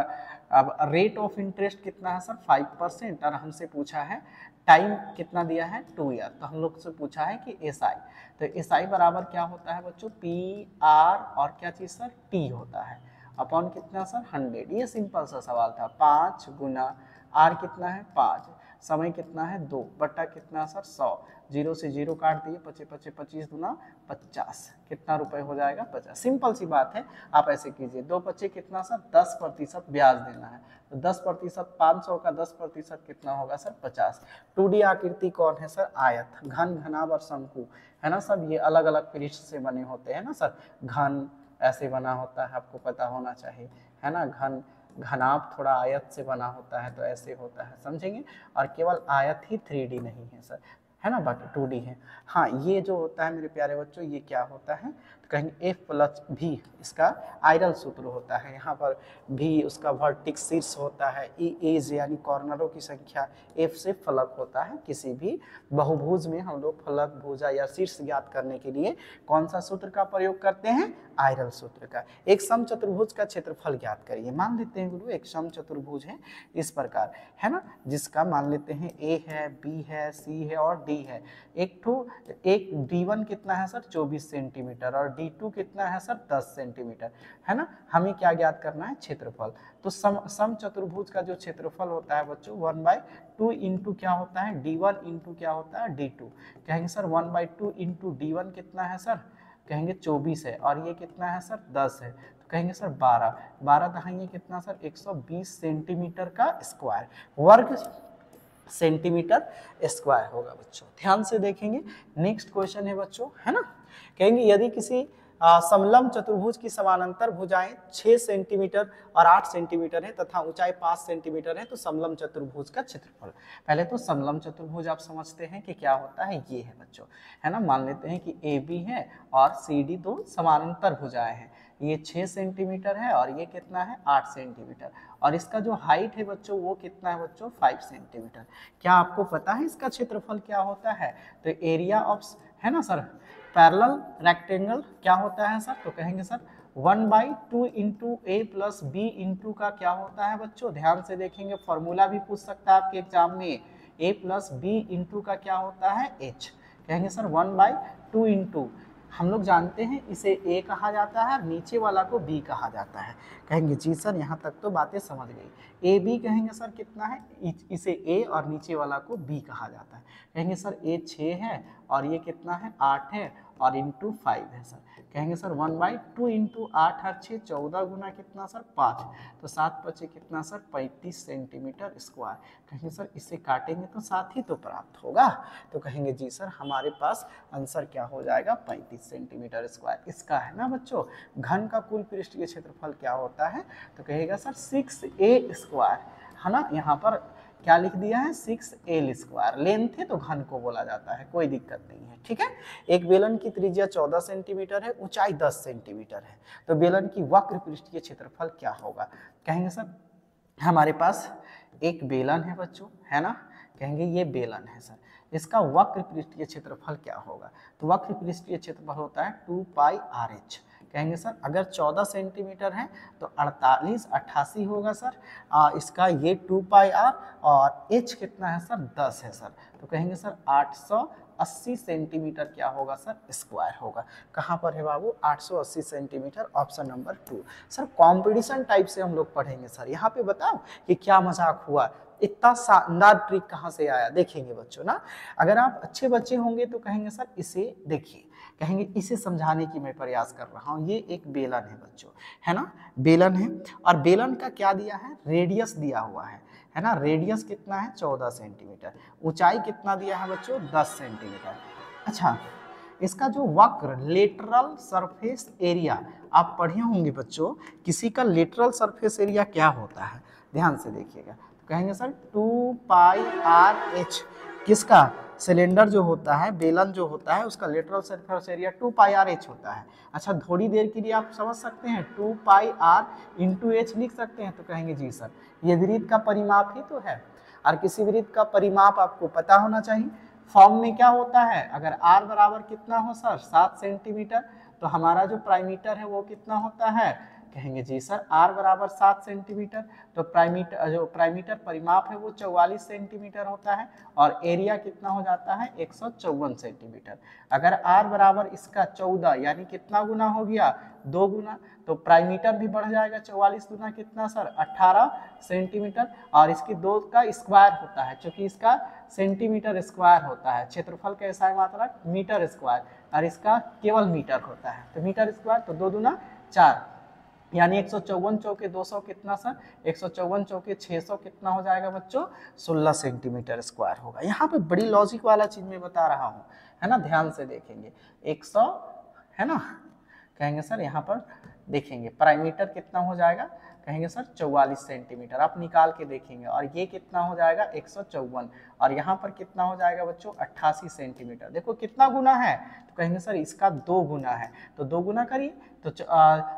अब रेट ऑफ इंटरेस्ट कितना है सर 5%, और हमसे पूछा है टाइम कितना दिया है 2 ईयर, तो हम लोग से पूछा है कि SI, तो SI बराबर क्या होता है बच्चों PR और क्या चीज़ सर T होता है अपॉन कितना सर 100। ये सिंपल सा सवाल था। 5 गुना R कितना है 5, समय कितना है 2 बट्टा कितना सर 100, 0 से 0 काट दिए, 25 25 25 गुना 50, कितना रुपए हो जाएगा 50। सिंपल सी बात है, आप ऐसे कीजिए 2 पच्चे कितना सर 10% ब्याज देना है, तो 10% 500 का 10% कितना होगा सर 50। 2D आकृति कौन है सर आयत, घन, घनाभ और शंकु है ना सब, ये अलग अलग पृष्ठ से बने होते हैं ना सर। घन ऐसे बना होता है, आपको पता होना चाहिए है ना, घनाभ थोड़ा आयत से बना होता है तो ऐसे होता है, समझेंगे। और केवल आयत ही 3D नहीं है सर, है ना, बाकी 2D है। हाँ ये जो होता है मेरे प्यारे बच्चों ये क्या होता है, तो कहेंगे F+V इसका आयरल सूत्र होता है। यहाँ पर V उसका वर्टिक्स शीर्ष होता है, एज यानी कॉर्नरों की संख्या, F से फलक होता है। किसी भी बहुभुज में हम लोग फलक, भुजा या शीर्ष ज्ञात करने के लिए कौन सा सूत्र का प्रयोग करते हैं, आयरल सूत्र का। एक समचतुर्भुज का क्षेत्रफल ज्ञात करिए। मान लेते हैं गुरु एक समचतुर्भुज है इस प्रकार है ना, जिसका मान लेते हैं A है, B है, C है और D है। एक D1 कितना है सर 24 सेंटीमीटर और D2 कितना है सर 10 सेंटीमीटर है ना। हमें क्या ज्ञात करना है क्षेत्रफल, तो समचतुर्भुज का जो क्षेत्रफल होता है बच्चों 1/2 इंटू क्या होता है D1 इंटू क्या होता है D2। कहेंगे सर 1/2 इंटू D1 कितना है सर, कहेंगे 24 है, और ये कितना है सर 10 है, तो कहेंगे सर 12 दहाइए कितना सर 120 सेंटीमीटर का स्क्वायर, वर्ग सेंटीमीटर स्क्वायर होगा बच्चों। ध्यान से देखेंगे। नेक्स्ट क्वेश्चन है बच्चों है ना, कहेंगे यदि किसी समलंब चतुर्भुज की समानांतर भुजाएं 6 सेंटीमीटर और 8 सेंटीमीटर है तथा ऊंचाई 5 सेंटीमीटर है तो समलंब चतुर्भुज का क्षेत्रफल। पहले तो समलंब चतुर्भुज आप समझते हैं कि क्या होता है, ये है बच्चों है ना। मान लेते हैं कि AB है और CD दो समानांतर भुजाएं हैं, ये 6 सेंटीमीटर है और ये कितना है 8 सेंटीमीटर, और इसका जो हाइट है बच्चों वो कितना है बच्चों 5 सेंटीमीटर। क्या आपको पता है इसका क्षेत्रफल क्या होता है, तो एरिया ऑफ है ना सर पैरेलल रेक्टेंगल क्या होता है सर, तो कहेंगे sir 1/2 into A plus B into का क्या होता है बच्चों, ध्यान से देखेंगे फॉर्मूला भी पूछ सकता है आपके एग्जाम में, A प्लस B इंटू का क्या होता है H। कहेंगे सर 1/2 इंटू, हम लोग जानते हैं इसे A कहा जाता है और नीचे वाला को B कहा जाता है। कहेंगे जी सर यहाँ तक तो बातें समझ गई। AB कहेंगे सर कितना है, इसे A और नीचे वाला को B कहा जाता है। कहेंगे सर A 6 है और ये कितना है 8 है, और इंटू 5 है सर। कहेंगे सर 1/2 इंटू 8 और 6 14 गुना कितना सर 5, तो 7 बचे कितना सर 35 सेंटीमीटर स्क्वायर। कहेंगे सर इसे काटेंगे तो 7 ही तो प्राप्त होगा, तो कहेंगे जी सर हमारे पास आंसर क्या हो जाएगा 35 सेंटीमीटर स्क्वायर। इसका है ना बच्चों घन का कुल पृष्ठीय क्षेत्रफल क्या होता है, तो कहेगा सर 6a स्क्वायर, है ना। यहाँ पर क्या लिख दिया है 6l स्क्वायर, लेंथ है तो घन को बोला जाता है, कोई दिक्कत नहीं है, ठीक है। एक बेलन की त्रिज्या 14 सेंटीमीटर है, ऊंचाई 10 सेंटीमीटर है, तो बेलन की वक्र पृष्ठीय क्षेत्रफल क्या होगा। कहेंगे सर हमारे पास एक बेलन है बच्चों, है ना, कहेंगे ये बेलन है सर, इसका वक्र पृष्ठीय क्षेत्रफल क्या होगा, तो वक्र पृष्ठीय क्षेत्रफल होता है 2πRh। कहेंगे सर अगर 14 सेंटीमीटर है तो 88 होगा सर, इसका ये 2πr और h कितना है सर 10 है सर, तो कहेंगे सर 880 सेंटीमीटर क्या होगा सर स्क्वायर होगा। कहाँ पर है बाबू 880 centimetre, option number 2। Sir competition type से हम लोग पढ़ेंगे सर, यहाँ पे बताओ कि क्या मजाक हुआ, इतना शानदार ट्रिक कहाँ से आया, देखेंगे बच्चों ना। अगर आप अच्छे बच्चे होंगे तो कहेंगे सर इसे देखिए, कहेंगे इसे समझाने की मैं प्रयास कर रहा हूँ। ये एक बेलन है बच्चों, है ना, बेलन है, और बेलन का क्या दिया है रेडियस दिया हुआ है ना, रेडियस कितना है 14 सेंटीमीटर, ऊंचाई कितना दिया है बच्चों 10 सेंटीमीटर। अच्छा इसका जो वक्र लेटरल सरफेस एरिया आप पढ़े होंगे बच्चों, किसी का लेटरल सरफेस एरिया क्या होता है, ध्यान से देखिएगा, तो कहेंगे सर 2πRh, किसका सिलेंडर जो होता है बेलन जो होता है उसका लेटरल सरफेस एरिया 2πRh होता है। अच्छा थोड़ी देर के लिए आप समझ सकते हैं 2πr इंटू h लिख सकते हैं, तो कहेंगे जी सर ये वृत्त का परिमाप ही तो है, और किसी वृत्त का परिमाप आपको पता होना चाहिए। फॉर्म में क्या होता है, अगर r बराबर कितना हो सर 7 सेंटीमीटर, तो हमारा जो प्राइमीटर है वो कितना होता है, कहेंगे जी सर r बराबर 7 सेंटीमीटर, तो प्राइमीटर परिमाप है वो 44 सेंटीमीटर होता है, और एरिया कितना हो जाता है 154 सेंटीमीटर। अगर r बराबर इसका 14 यानी कितना गुना हो गया 2 गुना, तो प्राइमीटर भी बढ़ जाएगा 44 गुना कितना सर 18 सेंटीमीटर, और इसकी 2 का स्क्वायर होता है, क्योंकि इसका सेंटीमीटर स्क्वायर होता है, क्षेत्रफल कैसा है मात्रा मीटर स्क्वायर, और इसका केवल मीटर होता है, तो मीटर स्क्वायर, तो 2 दूना 4 यानी 154 चौके 200 कितना सर 154 चौके 600 कितना हो जाएगा बच्चों 16 सेंटीमीटर स्क्वायर होगा। यहाँ पे बड़ी लॉजिक वाला चीज मैं बता रहा हूँ, है ना, ध्यान से देखेंगे 100 है ना, कहेंगे सर यहाँ पर देखेंगे प्राइमीटर कितना हो जाएगा, कहेंगे सर 44 सेंटीमीटर, आप निकाल के देखेंगे, और ये कितना हो जाएगा 154, और यहाँ पर कितना हो जाएगा बच्चों 88 सेंटीमीटर। देखो कितना गुना है, तो कहेंगे सर इसका 2 गुना है, तो 2 गुना करिए, तो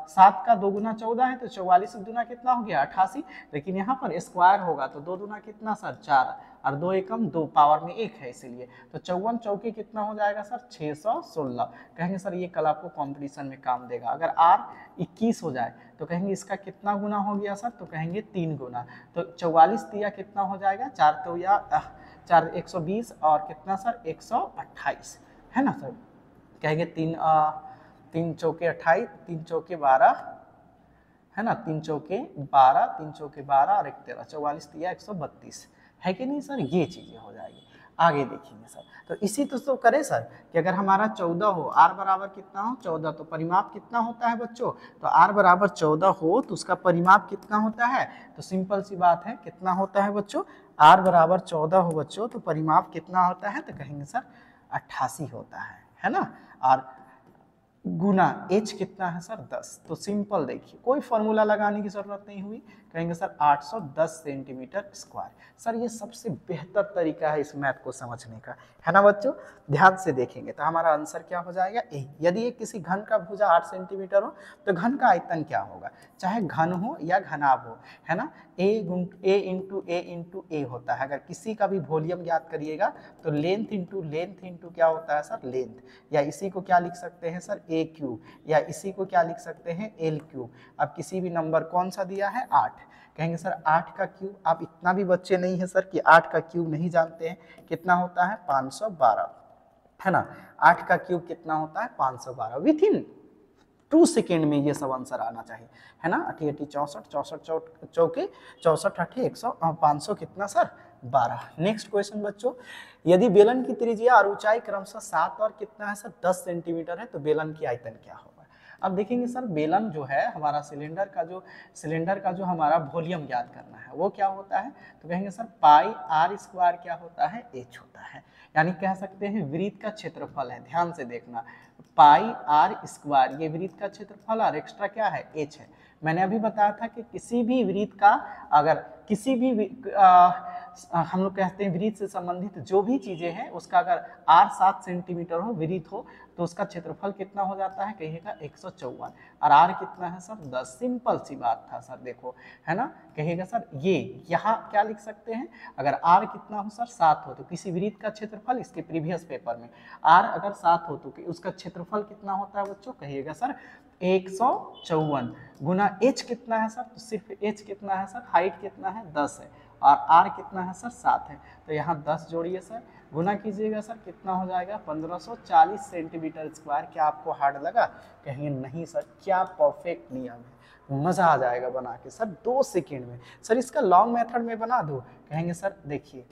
7 का 2 गुना 14 है, तो 44 गुना कितना हो गया 88, लेकिन यहाँ पर स्क्वायर होगा तो 2 गुना कितना सर 4, और 2 एकम 2 पावर में 1 है इसीलिए, तो 54 चौके कितना हो जाएगा सर 616। कहेंगे सर ये कल आपको कंपटीशन में काम देगा। अगर r 21 हो जाए तो कहेंगे इसका कितना गुना हो गया सर, तो कहेंगे 3 गुना, तो 44 दिया कितना हो जाएगा 4 तो या 4 120 और कितना सर 128 है ना सर, कहेंगे 3 चौके 28 3 चौके 12 है ना, 3 चौके 12 3 चौके 12 और 1 13 44 दिया 132 है कि नहीं सर, ये चीजें हो जाएगी। आगे देखेंगे सर, तो इसी तो करें सर कि अगर हमारा 14 हो, r बराबर कितना हो 14, तो परिमाप कितना होता है बच्चों, तो r बराबर 14 हो तो उसका परिमाप कितना होता है, तो सिंपल सी बात है कितना होता है बच्चों, r बराबर 14 हो बच्चों तो परिमाप कितना होता है, तो कहेंगे सर 88 होता है ना, और गुना h कितना है सर 10, तो सिंपल देखिए कोई फॉर्मूला लगाने की जरूरत नहीं हुई, कहेंगे सर 810 सेंटीमीटर स्क्वायर। सर ये सबसे बेहतर तरीका है इस मैथ को समझने का, है ना बच्चों, ध्यान से देखेंगे तो हमारा आंसर क्या हो जाएगा ए। यदि एक किसी घन का भुजा 8 सेंटीमीटर हो तो घन का आयतन क्या होगा, चाहे घन हो या घनाभ हो, है ना, a इंटू ए होता है। अगर किसी का भी वॉल्यूम याद करिएगा तो लेंथ इंटू क्या होता है सर लेंथ, या इसी को क्या लिख सकते हैं सर a क्यूब, या इसी को क्या लिख सकते हैं l क्यूब। अब किसी भी नंबर कौन सा दिया है 8, कहेंगे सर 8 का क्यूब, आप इतना भी बच्चे नहीं है सर कि 8 का क्यूब नहीं जानते हैं, कितना होता है 512 है ना, 8 का क्यूब कितना होता है 512, विथ इन 2 सेकेंड में ये सब आंसर आना चाहिए, है ना, 88 64 64 चौके 64 8 100 500 कितना सर 12। नेक्स्ट क्वेश्चन बच्चों, यदि बेलन की त्रिज्या और ऊंचाई क्रमशः 7 और कितना है सर 10 सेंटीमीटर है तो बेलन की आयतन क्या होगा। अब देखेंगे सर बेलन जो है हमारा सिलेंडर का जो हमारा वॉल्यूम ज्ञात करना है वो क्या होता है, तो कहेंगे सर पाई आर स्क्वायर क्या होता है, एच होता है। यानी कह सकते हैं वृत्त का क्षेत्रफल है, ध्यान से देखना, पाई आर स्क्वायर ये वृत्त का क्षेत्रफल और एक्स्ट्रा क्या है, एच है। मैंने अभी बताया था कि किसी भी वृत्त का अगर किसी भी हम लोग कहते हैं वृत्त से संबंधित जो भी चीजें हैं उसका अगर r 7 सेंटीमीटर हो वृत्त हो तो उसका क्षेत्रफल कितना हो जाता है, कहिएगा 154, और r कितना है सर 10। सिंपल सी बात था सर, देखो है ना, कहिएगा सर ये यहाँ क्या लिख सकते हैं, अगर r कितना हो सर 7 हो तो किसी वृत्त का क्षेत्रफल, इसके प्रीवियस पेपर में r अगर 7 हो तो उसका क्षेत्रफल कितना होता है बच्चों, कहिएगा सर 154 गुना h कितना है सर, तो सिर्फ h कितना है सर, हाइट कितना है 10 है और r कितना है सर 7 है, तो यहाँ 10 जोड़िए सर, गुना कीजिएगा सर, कितना हो जाएगा 1540 सेंटीमीटर स्क्वायर। क्या आपको हार्ड लगा, कहेंगे नहीं सर, क्या परफेक्ट नियम है, मजा आ जाएगा बना के सर 2 सेकेंड में। सर इसका लॉन्ग मेथड में बना दो, कहेंगे सर देखिए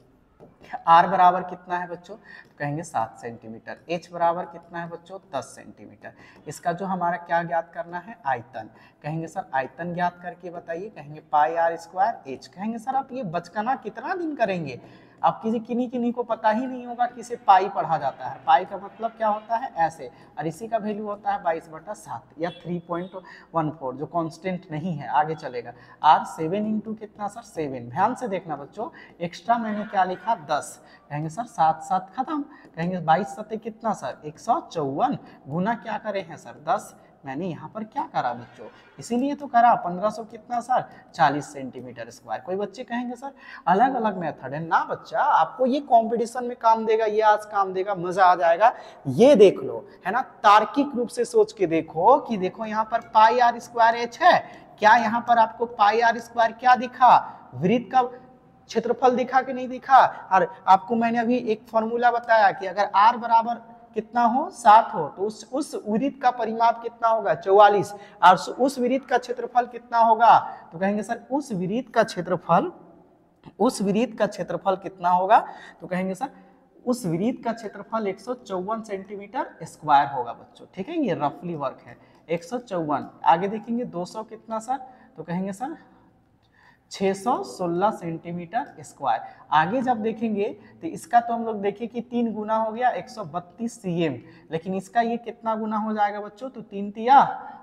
r बराबर कितना है बच्चों, तो कहेंगे 7 सेंटीमीटर, h बराबर कितना है बच्चों 10 सेंटीमीटर। इसका जो हमारा क्या ज्ञात करना है, आयतन, कहेंगे सर आयतन ज्ञात करके बताइए, कहेंगे पाई आर स्क्वायर एच। कहेंगे सर आप ये बचकाना कितना दिन करेंगे, आप किन्हीं को पता ही नहीं होगा कि इसे पाई पढ़ा जाता है, पाई का मतलब क्या होता है ऐसे, और इसी का वैल्यू होता है 22/7 या 3.14 जो कांस्टेंट नहीं है, आगे चलेगा। r 7 इंटू कितना सर 7, ध्यान से देखना बच्चों, एक्स्ट्रा मैंने क्या लिखा 10, कहेंगे सर 7 7 खत्म, कहेंगे 22 7 कितना सर 154 गुना क्या करे हैं सर 10, मैंने यहाँ पर क्या करा बच्चों, इसीलिए तो करा 1500 कितना सर 40 सेंटीमीटर स्क्वायर। कोई बच्चे कहेंगे सर अलग अलग मेथड है ना, बच्चा आपको ये कंपटीशन में काम देगा, ये आज काम देगा, मजा आ जाएगा। ये देख लो है ना, तार्किक रूप से सोच के देखो कि देखो यहाँ पर पाई आर स्क्वायर एच है, क्या यहाँ पर आपको पाई आर स्क्वायर क्या दिखा, वृत्त का क्षेत्रफल दिखा कि नहीं दिखा। और आपको मैंने अभी एक फॉर्मूला बताया कि अगर r बराबर कितना हो 7 हो तो उस वृत्त का परिमाप कितना होगा 44, और उस वृत्त का क्षेत्रफल कितना होगा, तो कहेंगे सर उस वृत्त का क्षेत्रफल कितना होगा, तो कहेंगे सर उस वृत्त का क्षेत्रफल 154 सेंटीमीटर स्क्वायर होगा बच्चों, ठीक है, ये रफली वर्क है 154। आगे देखेंगे 200 कितना सर, तो कहेंगे सर 616 सेंटीमीटर स्क्वायर। आगे जब देखेंगे तो इसका तो हम लोग देखें कि 3 गुना हो गया 132 cm, लेकिन इसका ये कितना गुना हो जाएगा बच्चों, तो 3 तिया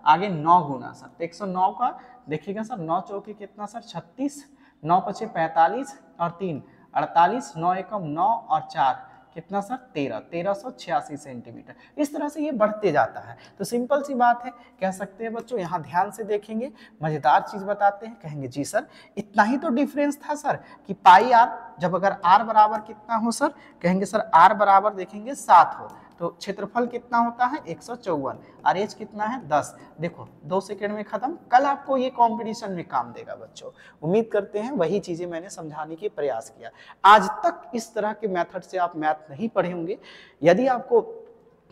आगे 9 गुना सर, तो 109 का देखिएगा सर 9 चौके कितना सर 36, 9 पचे 45 और 3 48, 9 एकम 9 और 4 कितना सर 1386 सेंटीमीटर। इस तरह से ये बढ़ते जाता है। तो सिंपल सी बात है, कह सकते हैं बच्चों, यहाँ ध्यान से देखेंगे, मजेदार चीज बताते हैं, कहेंगे जी सर इतना ही तो डिफरेंस था सर कि पाई आर, जब अगर आर बराबर कितना हो सर, कहेंगे सर आर बराबर देखेंगे 7 हो तो क्षेत्रफल कितना होता है 154 और एच कितना है 10। देखो 2 सेकंड में खत्म। कल आपको ये कंपटीशन में काम देगा बच्चों, उम्मीद करते हैं वही चीजें मैंने समझाने की प्रयास किया। आज तक इस तरह के मेथड से आप मैथ नहीं पढ़े होंगे। यदि आपको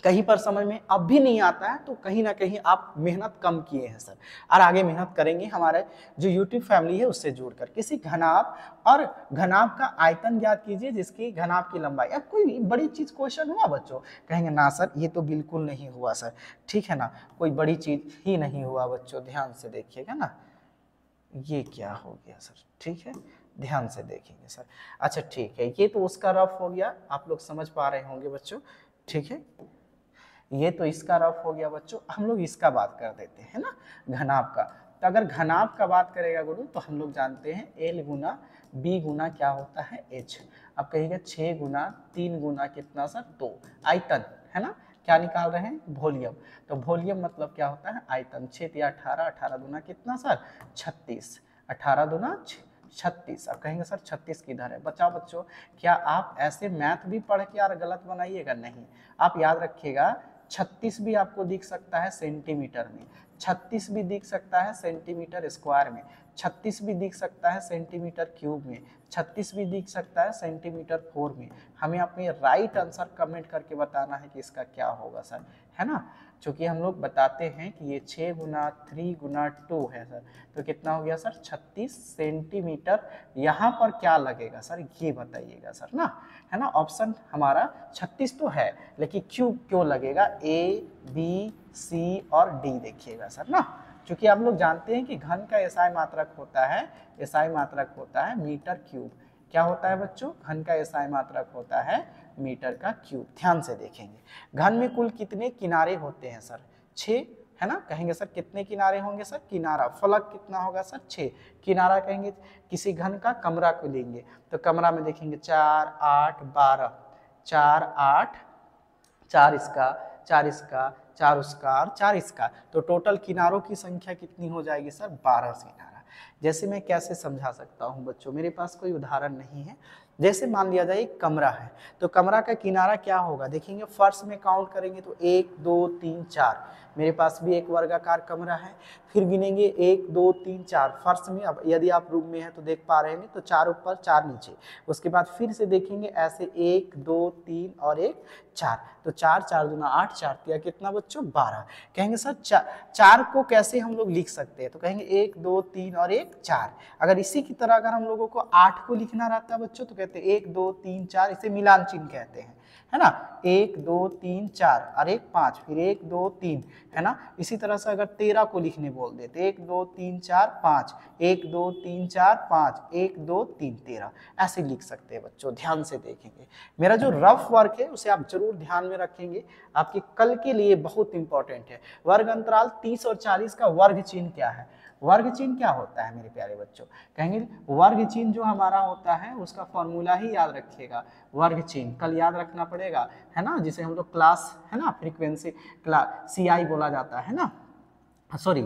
कहीं पर समझ में अब भी नहीं आता है तो कहीं ना कहीं आप मेहनत कम किए हैं सर, और आगे मेहनत करेंगे। हमारे जो यूट्यूब फैमिली है उससे जुड़कर किसी घनाभ और घनाभ का आयतन ज्ञात कीजिए जिसकी घनाभ की लंबाई। अब कोई बड़ी चीज क्वेश्चन हुआ बच्चों, कहेंगे ना सर ये तो बिल्कुल नहीं हुआ सर, ठीक है ना, कोई बड़ी चीज ही नहीं हुआ बच्चों, ध्यान से देखिएगा ना, ये क्या हो गया सर, ठीक है ध्यान से देखेंगे सर। अच्छा ठीक है, ये तो उसका रफ हो गया, आप लोग समझ पा रहे होंगे बच्चों, ठीक है, ये तो इसका रफ हो गया बच्चों। हम लोग इसका बात कर देते हैं ना घनाभ का। तो अगर घनाभ का बात करेगा गुरु तो हम लोग जानते हैं L गुना B गुना क्या होता है H। अब कहिएगा 6 गुना 3 गुना कितना सर 2, आयतन है ना, क्या निकाल रहे हैं वॉल्यूम। तो वॉल्यूम मतलब क्या होता है आयतन, 6 या 18, 18 गुना कितना सर 36, 18 गुना 36। अब कहेंगे सर 36 किधर है, बचाओ बच्चों, क्या आप ऐसे मैथ भी पढ़ के यार गलत बनाइएगा, नहीं, आप याद रखिएगा 36 भी आपको दिख सकता है सेंटीमीटर में, 36 भी दिख सकता है सेंटीमीटर स्क्वायर में, 36 भी दिख सकता है सेंटीमीटर क्यूब में, 36 भी दिख सकता है सेंटीमीटर 4 में। हमें अपने राइट आंसर कमेंट करके बताना है कि इसका क्या होगा सर, है ना। क्योंकि हम लोग बताते हैं कि ये 6 गुना 3 गुना 2 है सर, तो कितना हो गया सर 36 सेंटीमीटर। यहाँ पर क्या लगेगा सर ये बताइएगा सर ना, है ना। ऑप्शन हमारा 36 तो है, लेकिन क्यूब क्यों लगेगा, ए बी सी और डी देखिएगा सर ना। क्योंकि आप लोग जानते हैं कि घन का एसआई मात्रक होता है, एसआई मात्रक होता है मीटर क्यूब। क्या होता है बच्चों, घन का एसआई मात्रक होता है मीटर का क्यूब। ध्यान से देखेंगे, घन में कुल कितने किनारे होते हैं सर, 6, है ना। कहेंगे सर कितने किनारे होंगे सर, किनारा फलक कितना होगा सर 6, किनारा कहेंगे किसी घन का कमरा को लेंगे तो कमरा में देखेंगे 4 8 12, 4 8, 4 इसका, 4 इसका, 4 उसका और 4 इसका, तो टोटल किनारों की संख्या कितनी हो जाएगी सर 12 किनारा। जैसे मैं कैसे समझा सकता हूँ बच्चों, मेरे पास कोई उदाहरण नहीं है। जैसे मान लिया जाए एक कमरा है, तो कमरा का किनारा क्या होगा, देखेंगे फर्श में काउंट करेंगे तो 1 2 3 4, मेरे पास भी एक वर्गाकार कमरा है। फिर गिनेंगे 1 2 3 4 फर्श में, अब यदि आप रूम में हैं तो देख पा रहे हैं, तो 4 ऊपर 4 नीचे। उसके बाद फिर से देखेंगे ऐसे 1 2 3 और 1 4, तो 4 4 दूना 8, 4 तिया कितना बच्चों 12। कहेंगे सर 4 को कैसे हम लोग लिख सकते हैं, तो कहेंगे 1 2 3 और 1 4। अगर इसी की तरह अगर हम लोगों को 8 को लिखना रहता है बच्चों, तो कहते हैं 1 2 3 4, इसे मिलान चिन्ह कहते हैं, है ना। 1 2 3 4 और 1 5, फिर 1 2 3, है ना। इसी तरह से अगर 13 को लिखने बोल देते 1 2 3 4 5, 1 2 3 4 5, 1 2 3 13, ऐसे लिख सकते हैं बच्चों। ध्यान से देखेंगे, मेरा जो रफ वर्क है उसे आप जरूर ध्यान में रखेंगे, आपके कल के लिए बहुत इंपॉर्टेंट है। वर्ग अंतराल 30 और 40 का वर्ग चिन्ह क्या है, वर्ग चिन्ह क्या होता है मेरे प्यारे बच्चों, कहेंगे वर्ग चिन्ह जो हमारा होता है उसका फॉर्मूला ही याद रखिएगा, वर्ग चिन्ह कल याद रखना पड़ेगा, है ना। जिसे हम लोग क्लास, है ना, फ्रीक्वेंसी क्लास CI बोला जाता है ना, सॉरी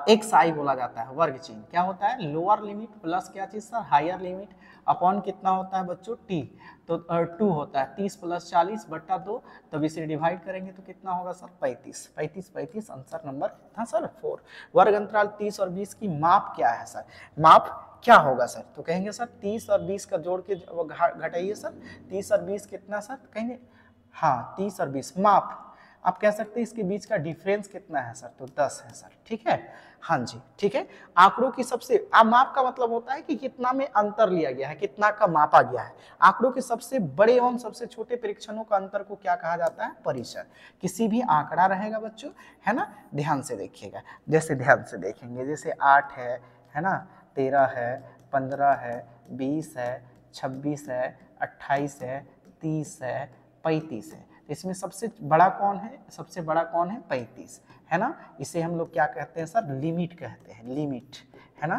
XI बोला जाता है। वर्ग चिन्ह क्या होता है, लोअर लिमिट प्लस क्या चीज सर, हायर लिमिट अपॉन कितना होता है बच्चों t, तो 2 होता है, 30 प्लस 40 बट्टा 2, तब इसे डिवाइड करेंगे तो कितना होगा सर 35, 35 35, आंसर नंबर था सर 4। वर्ग अंतराल 30 और 20 की माप क्या है सर, माप क्या होगा सर, तो कहेंगे सर 30 और 20 का जोड़ के घटाइए सर, 30 और 20 कितना सर, कहेंगे हाँ 30 और 20 माप, आप कह सकते हैं इसके बीच का डिफरेंस कितना है सर, तो 10 है सर, ठीक है, हाँ जी ठीक है। आंकड़ों की सबसे, अब माप का मतलब होता है कि कितना में अंतर लिया गया है, कितना का मापा गया है। आंकड़ों के सबसे बड़े एवं सबसे छोटे परीक्षणों का अंतर को क्या कहा जाता है, परिसर। किसी भी आंकड़ा रहेगा बच्चों, है ना, ध्यान से देखिएगा, जैसे ध्यान से देखेंगे, जैसे 8 है ना, 13 है, 15 है, 20 है, 26 है, 28 है, 30 है, 35 है। इसमें सबसे बड़ा कौन है, सबसे बड़ा कौन है 35, है ना। इसे हम लोग क्या कहते हैं सर, लिमिट कहते हैं, लिमिट, है ना,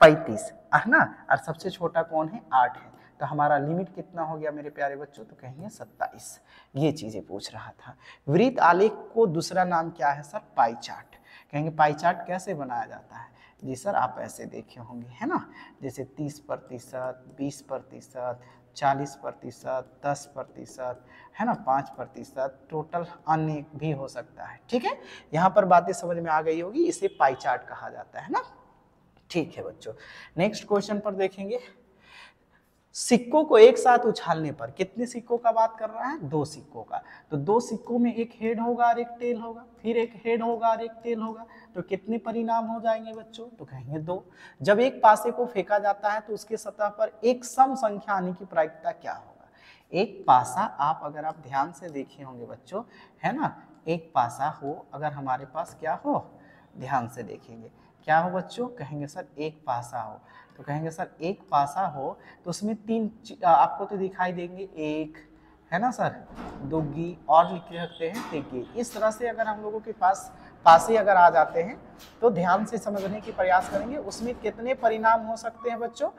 35, है ना। और सबसे छोटा कौन है 8 है, तो हमारा लिमिट कितना हो गया मेरे प्यारे बच्चों, तो कहेंगे 27। ये चीजें पूछ रहा था। वृत्त आलेख को दूसरा नाम क्या है सर, पाई चार्ट। कहेंगे पाई चार्ट कैसे बनाया जाता है, जी सर आप ऐसे देखे होंगे, है ना, जैसे 30%, 20%, 40%, 10%, है ना, 5%, टोटल अन्य भी हो सकता है, ठीक है। यहाँ पर बातें समझ में आ गई होगी, इसे पाई चार्ट कहा जाता है ना, ठीक है बच्चों। नेक्स्ट क्वेश्चन पर देखेंगे, सिक्कों को एक साथ उछालने पर, कितने सिक्कों का बात कर रहा है, 2 सिक्कों का, तो 2 सिक्कों में एक हेड होगा और एक टेल होगा, फिर एक हेड होगा और एक टेल होगा, तो कितने परिणाम हो जाएंगे बच्चों, तो कहेंगे 2। जब एक पासे को फेंका जाता है तो उसके सतह पर एक सम संख्या आने की प्रायिकता क्या होगा। एक पासा, आप अगर आप ध्यान से देखे होंगे बच्चों, है ना, एक पासा हो अगर हमारे पास क्या हो, ध्यान से देखेंगे क्या हो बच्चों, कहेंगे सर एक पासा हो, तो कहेंगे सर एक पासा हो तो उसमें 3 आपको तो दिखाई देंगे, एक, है ना सर, दुग्गी और लिख रखते हैं तिग्गी। इस तरह से अगर हम लोगों के पास पासे अगर आ जाते हैं तो ध्यान से समझने की प्रयास करेंगे, उसमें कितने परिणाम हो सकते हैं बच्चों,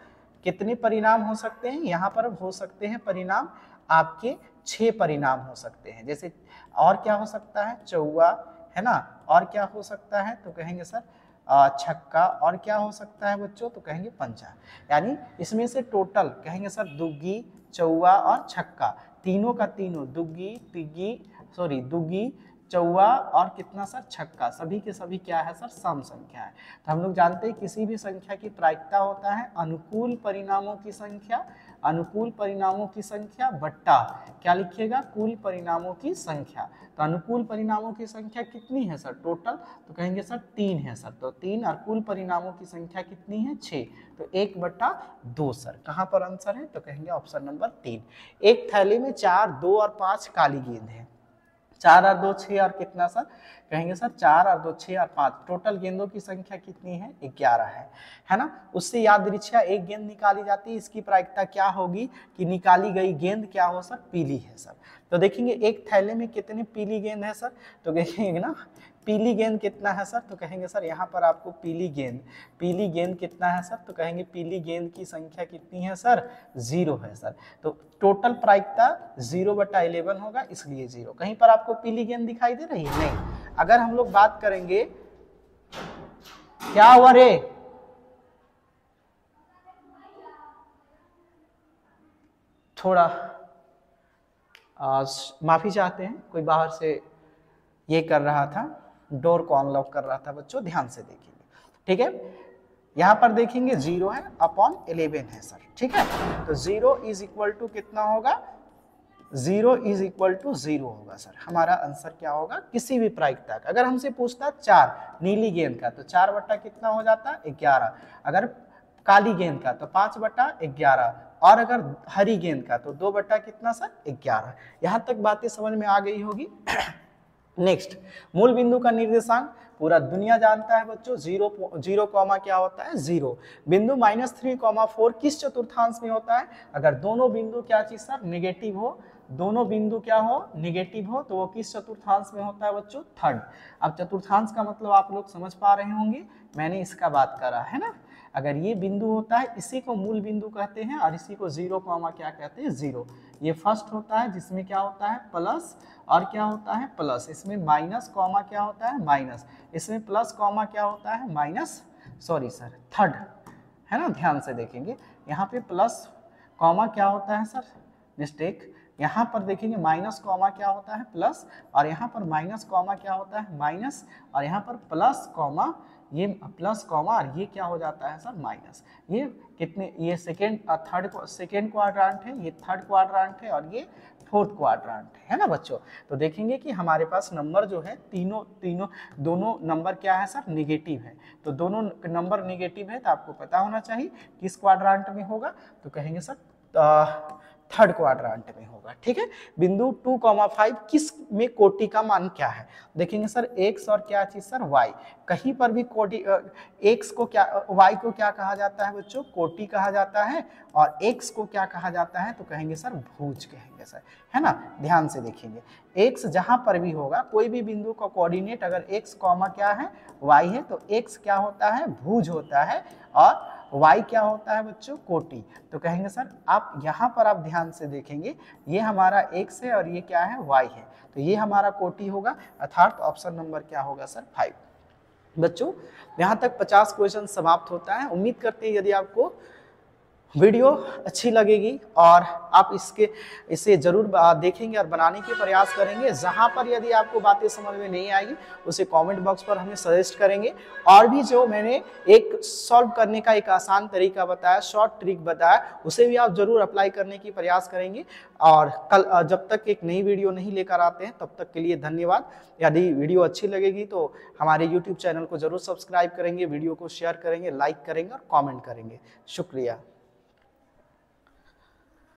कितने परिणाम हो सकते हैं, यहाँ पर हो सकते हैं परिणाम आपके 6 परिणाम हो सकते हैं। जैसे और क्या हो सकता है, चौवा, है ना, और क्या हो सकता है, तो कहेंगे सर छक्का, और क्या हो सकता है बच्चों, तो कहेंगे पंचा। यानी इसमें से टोटल कहेंगे सर दुग्गी, चौवा और छक्का, तीनों का तीनों, दुग्गी तिग्गी, सॉरी दुग्गी, चौवा और कितना सर, छक्का, सभी के सभी क्या है सर, सम संख्या है। तो हम लोग जानते हैं किसी भी संख्या की प्रायिकता होता है अनुकूल परिणामों की संख्या, अनुकूल परिणामों की संख्या बट्टा क्या लिखिएगा, कुल परिणामों की संख्या। तो अनुकूल परिणामों की संख्या कितनी है सर टोटल, तो कहेंगे सर 3 है सर, तो 3 और कुल परिणामों की संख्या कितनी है 6, तो 1/2 सर। कहाँ पर आंसर है, तो कहेंगे ऑप्शन नंबर 3। एक थैली में 4, 2 और 5 काली गेंद है, 4 और 2 6 और कितना सर, कहेंगे सर 4 और 2 6 और 5, टोटल गेंदों की संख्या कितनी है 11 है ना। उससे यादृच्छा एक गेंद निकाली जाती है, इसकी प्रायिकता क्या होगी कि निकाली गई गेंद क्या हो सर, पीली है सर। तो देखेंगे एक थैले में कितनी पीली गेंद है सर, तो कहेंगे ना पीली गेंद कितना है सर, तो कहेंगे सर यहाँ पर आपको पीली गेंद कितना है सर, तो कहेंगे पीली गेंद की संख्या कितनी है सर, 0 है सर। तो टोटल प्रायिकता 0/11 होगा, इसलिए 0। कहीं पर आपको पीली गेंद दिखाई दे रही है, नहीं। अगर हम लोग बात करेंगे, क्या हुआ रे, थोड़ा माफी चाहते हैं, कोई बाहर से ये कर रहा था, डोर को अनलॉक कर रहा था। बच्चों ध्यान से देखेंगे, ठीक है। यहाँ पर देखेंगे 0 है अपॉन 11 है सर, ठीक है। तो 0 इज इक्वल टू कितना होगा, 0 इज इक्वल टू 0 होगा सर। हमारा आंसर क्या होगा, किसी भी प्रायिकता का। अगर हमसे पूछता 4 नीली गेंद का, तो 4 बट्टा कितना हो जाता 11। अगर काली गेंद का तो 5/11, और अगर हरी गेंद का तो 2 बट्टा कितना सर, 11। यहाँ तक बातें समझ में आ गई होगी। नेक्स्ट, मूल बिंदु का निर्देशांक पूरा दुनिया जानता है बच्चों, 0 कॉमा क्या होता है 0। बिंदु -3,4 किस चतुर्थांश में होता है, अगर दोनों बिंदु क्या चीज सर, निगेटिव हो, दोनों बिंदु क्या हो, निगेटिव हो, तो वो किस चतुर्थांश में होता है बच्चों, थर्ड। अब चतुर्थांश का मतलब आप लोग समझ पा रहे होंगे, मैंने इसका बात करा है ना। अगर ये बिंदु होता है, इसी को मूल बिंदु कहते हैं, और इसी को 0 कॉमा क्या कहते हैं 0। ये फर्स्ट होता है जिसमें क्या होता है प्लस, और क्या होता है प्लस, इसमें माइनस कॉमा क्या होता है माइनस, इसमें प्लस कॉमा क्या होता है माइनस, सॉरी सर थर्ड है ना। ध्यान से देखेंगे, यहाँ पे प्लस कॉमा क्या होता है सर, मिस्टेक, यहाँ पर देखेंगे माइनस कॉमा क्या होता है प्लस, और यहाँ पर माइनस कॉमा क्या होता है माइनस, और यहाँ पर प्लस कॉमा, ये प्लस कॉमा, और ये क्या हो जाता है सर माइनस। ये कितने, ये सेकेंड क्वाड्रांट है, ये थर्ड क्वाड्रांट है, और ये फोर्थ क्वाड्रांट है ना बच्चों। तो देखेंगे कि हमारे पास नंबर जो है दोनों नंबर क्या है सर, निगेटिव है। तो दोनों नंबर निगेटिव है, तो आपको पता होना चाहिए किस क्वाड्रांट में होगा, तो कहेंगे सर थर्ड क्वाड्रांट में होगा, ठीक है। बिंदु 2,5 किस में कोटि का मान क्या है, देखेंगे सर x और क्या चीज सर y। कहीं पर भी कोटि x को क्या, y को क्या कहा जाता है बच्चों, कोटि कहा जाता है, और x को क्या कहा जाता है, तो कहेंगे सर भुज कहेंगे सर, है ना। ध्यान से देखेंगे, x जहां पर भी होगा, कोई भी बिंदु का कोऑर्डिनेट अगर x कॉमा क्या है y है, तो x क्या होता है भुज होता है, और y क्या होता है बच्चों कोटि। तो कहेंगे सर आप यहाँ पर आप ध्यान से देखेंगे, ये हमारा x है और ये क्या है y है, तो ये हमारा कोटि होगा, अर्थात ऑप्शन नंबर क्या होगा सर 5। बच्चों यहाँ तक 50 क्वेश्चन समाप्त होता है। उम्मीद करते हैं यदि आपको वीडियो अच्छी लगेगी और आप इसे जरूर देखेंगे और बनाने के प्रयास करेंगे। जहां पर यदि आपको बातें समझ में नहीं आएगी उसे कमेंट बॉक्स पर हमें सजेस्ट करेंगे, और भी जो मैंने एक सॉल्व करने का एक आसान तरीका बताया, शॉर्ट ट्रिक बताया, उसे भी आप जरूर अप्लाई करने की प्रयास करेंगे। और कल जब तक एक नई वीडियो नहीं लेकर आते हैं तब तक के लिए धन्यवाद। यदि वीडियो अच्छी लगेगी तो हमारे यूट्यूब चैनल को जरूर सब्सक्राइब करेंगे, वीडियो को शेयर करेंगे, लाइक करेंगे और कॉमेंट करेंगे। शुक्रिया।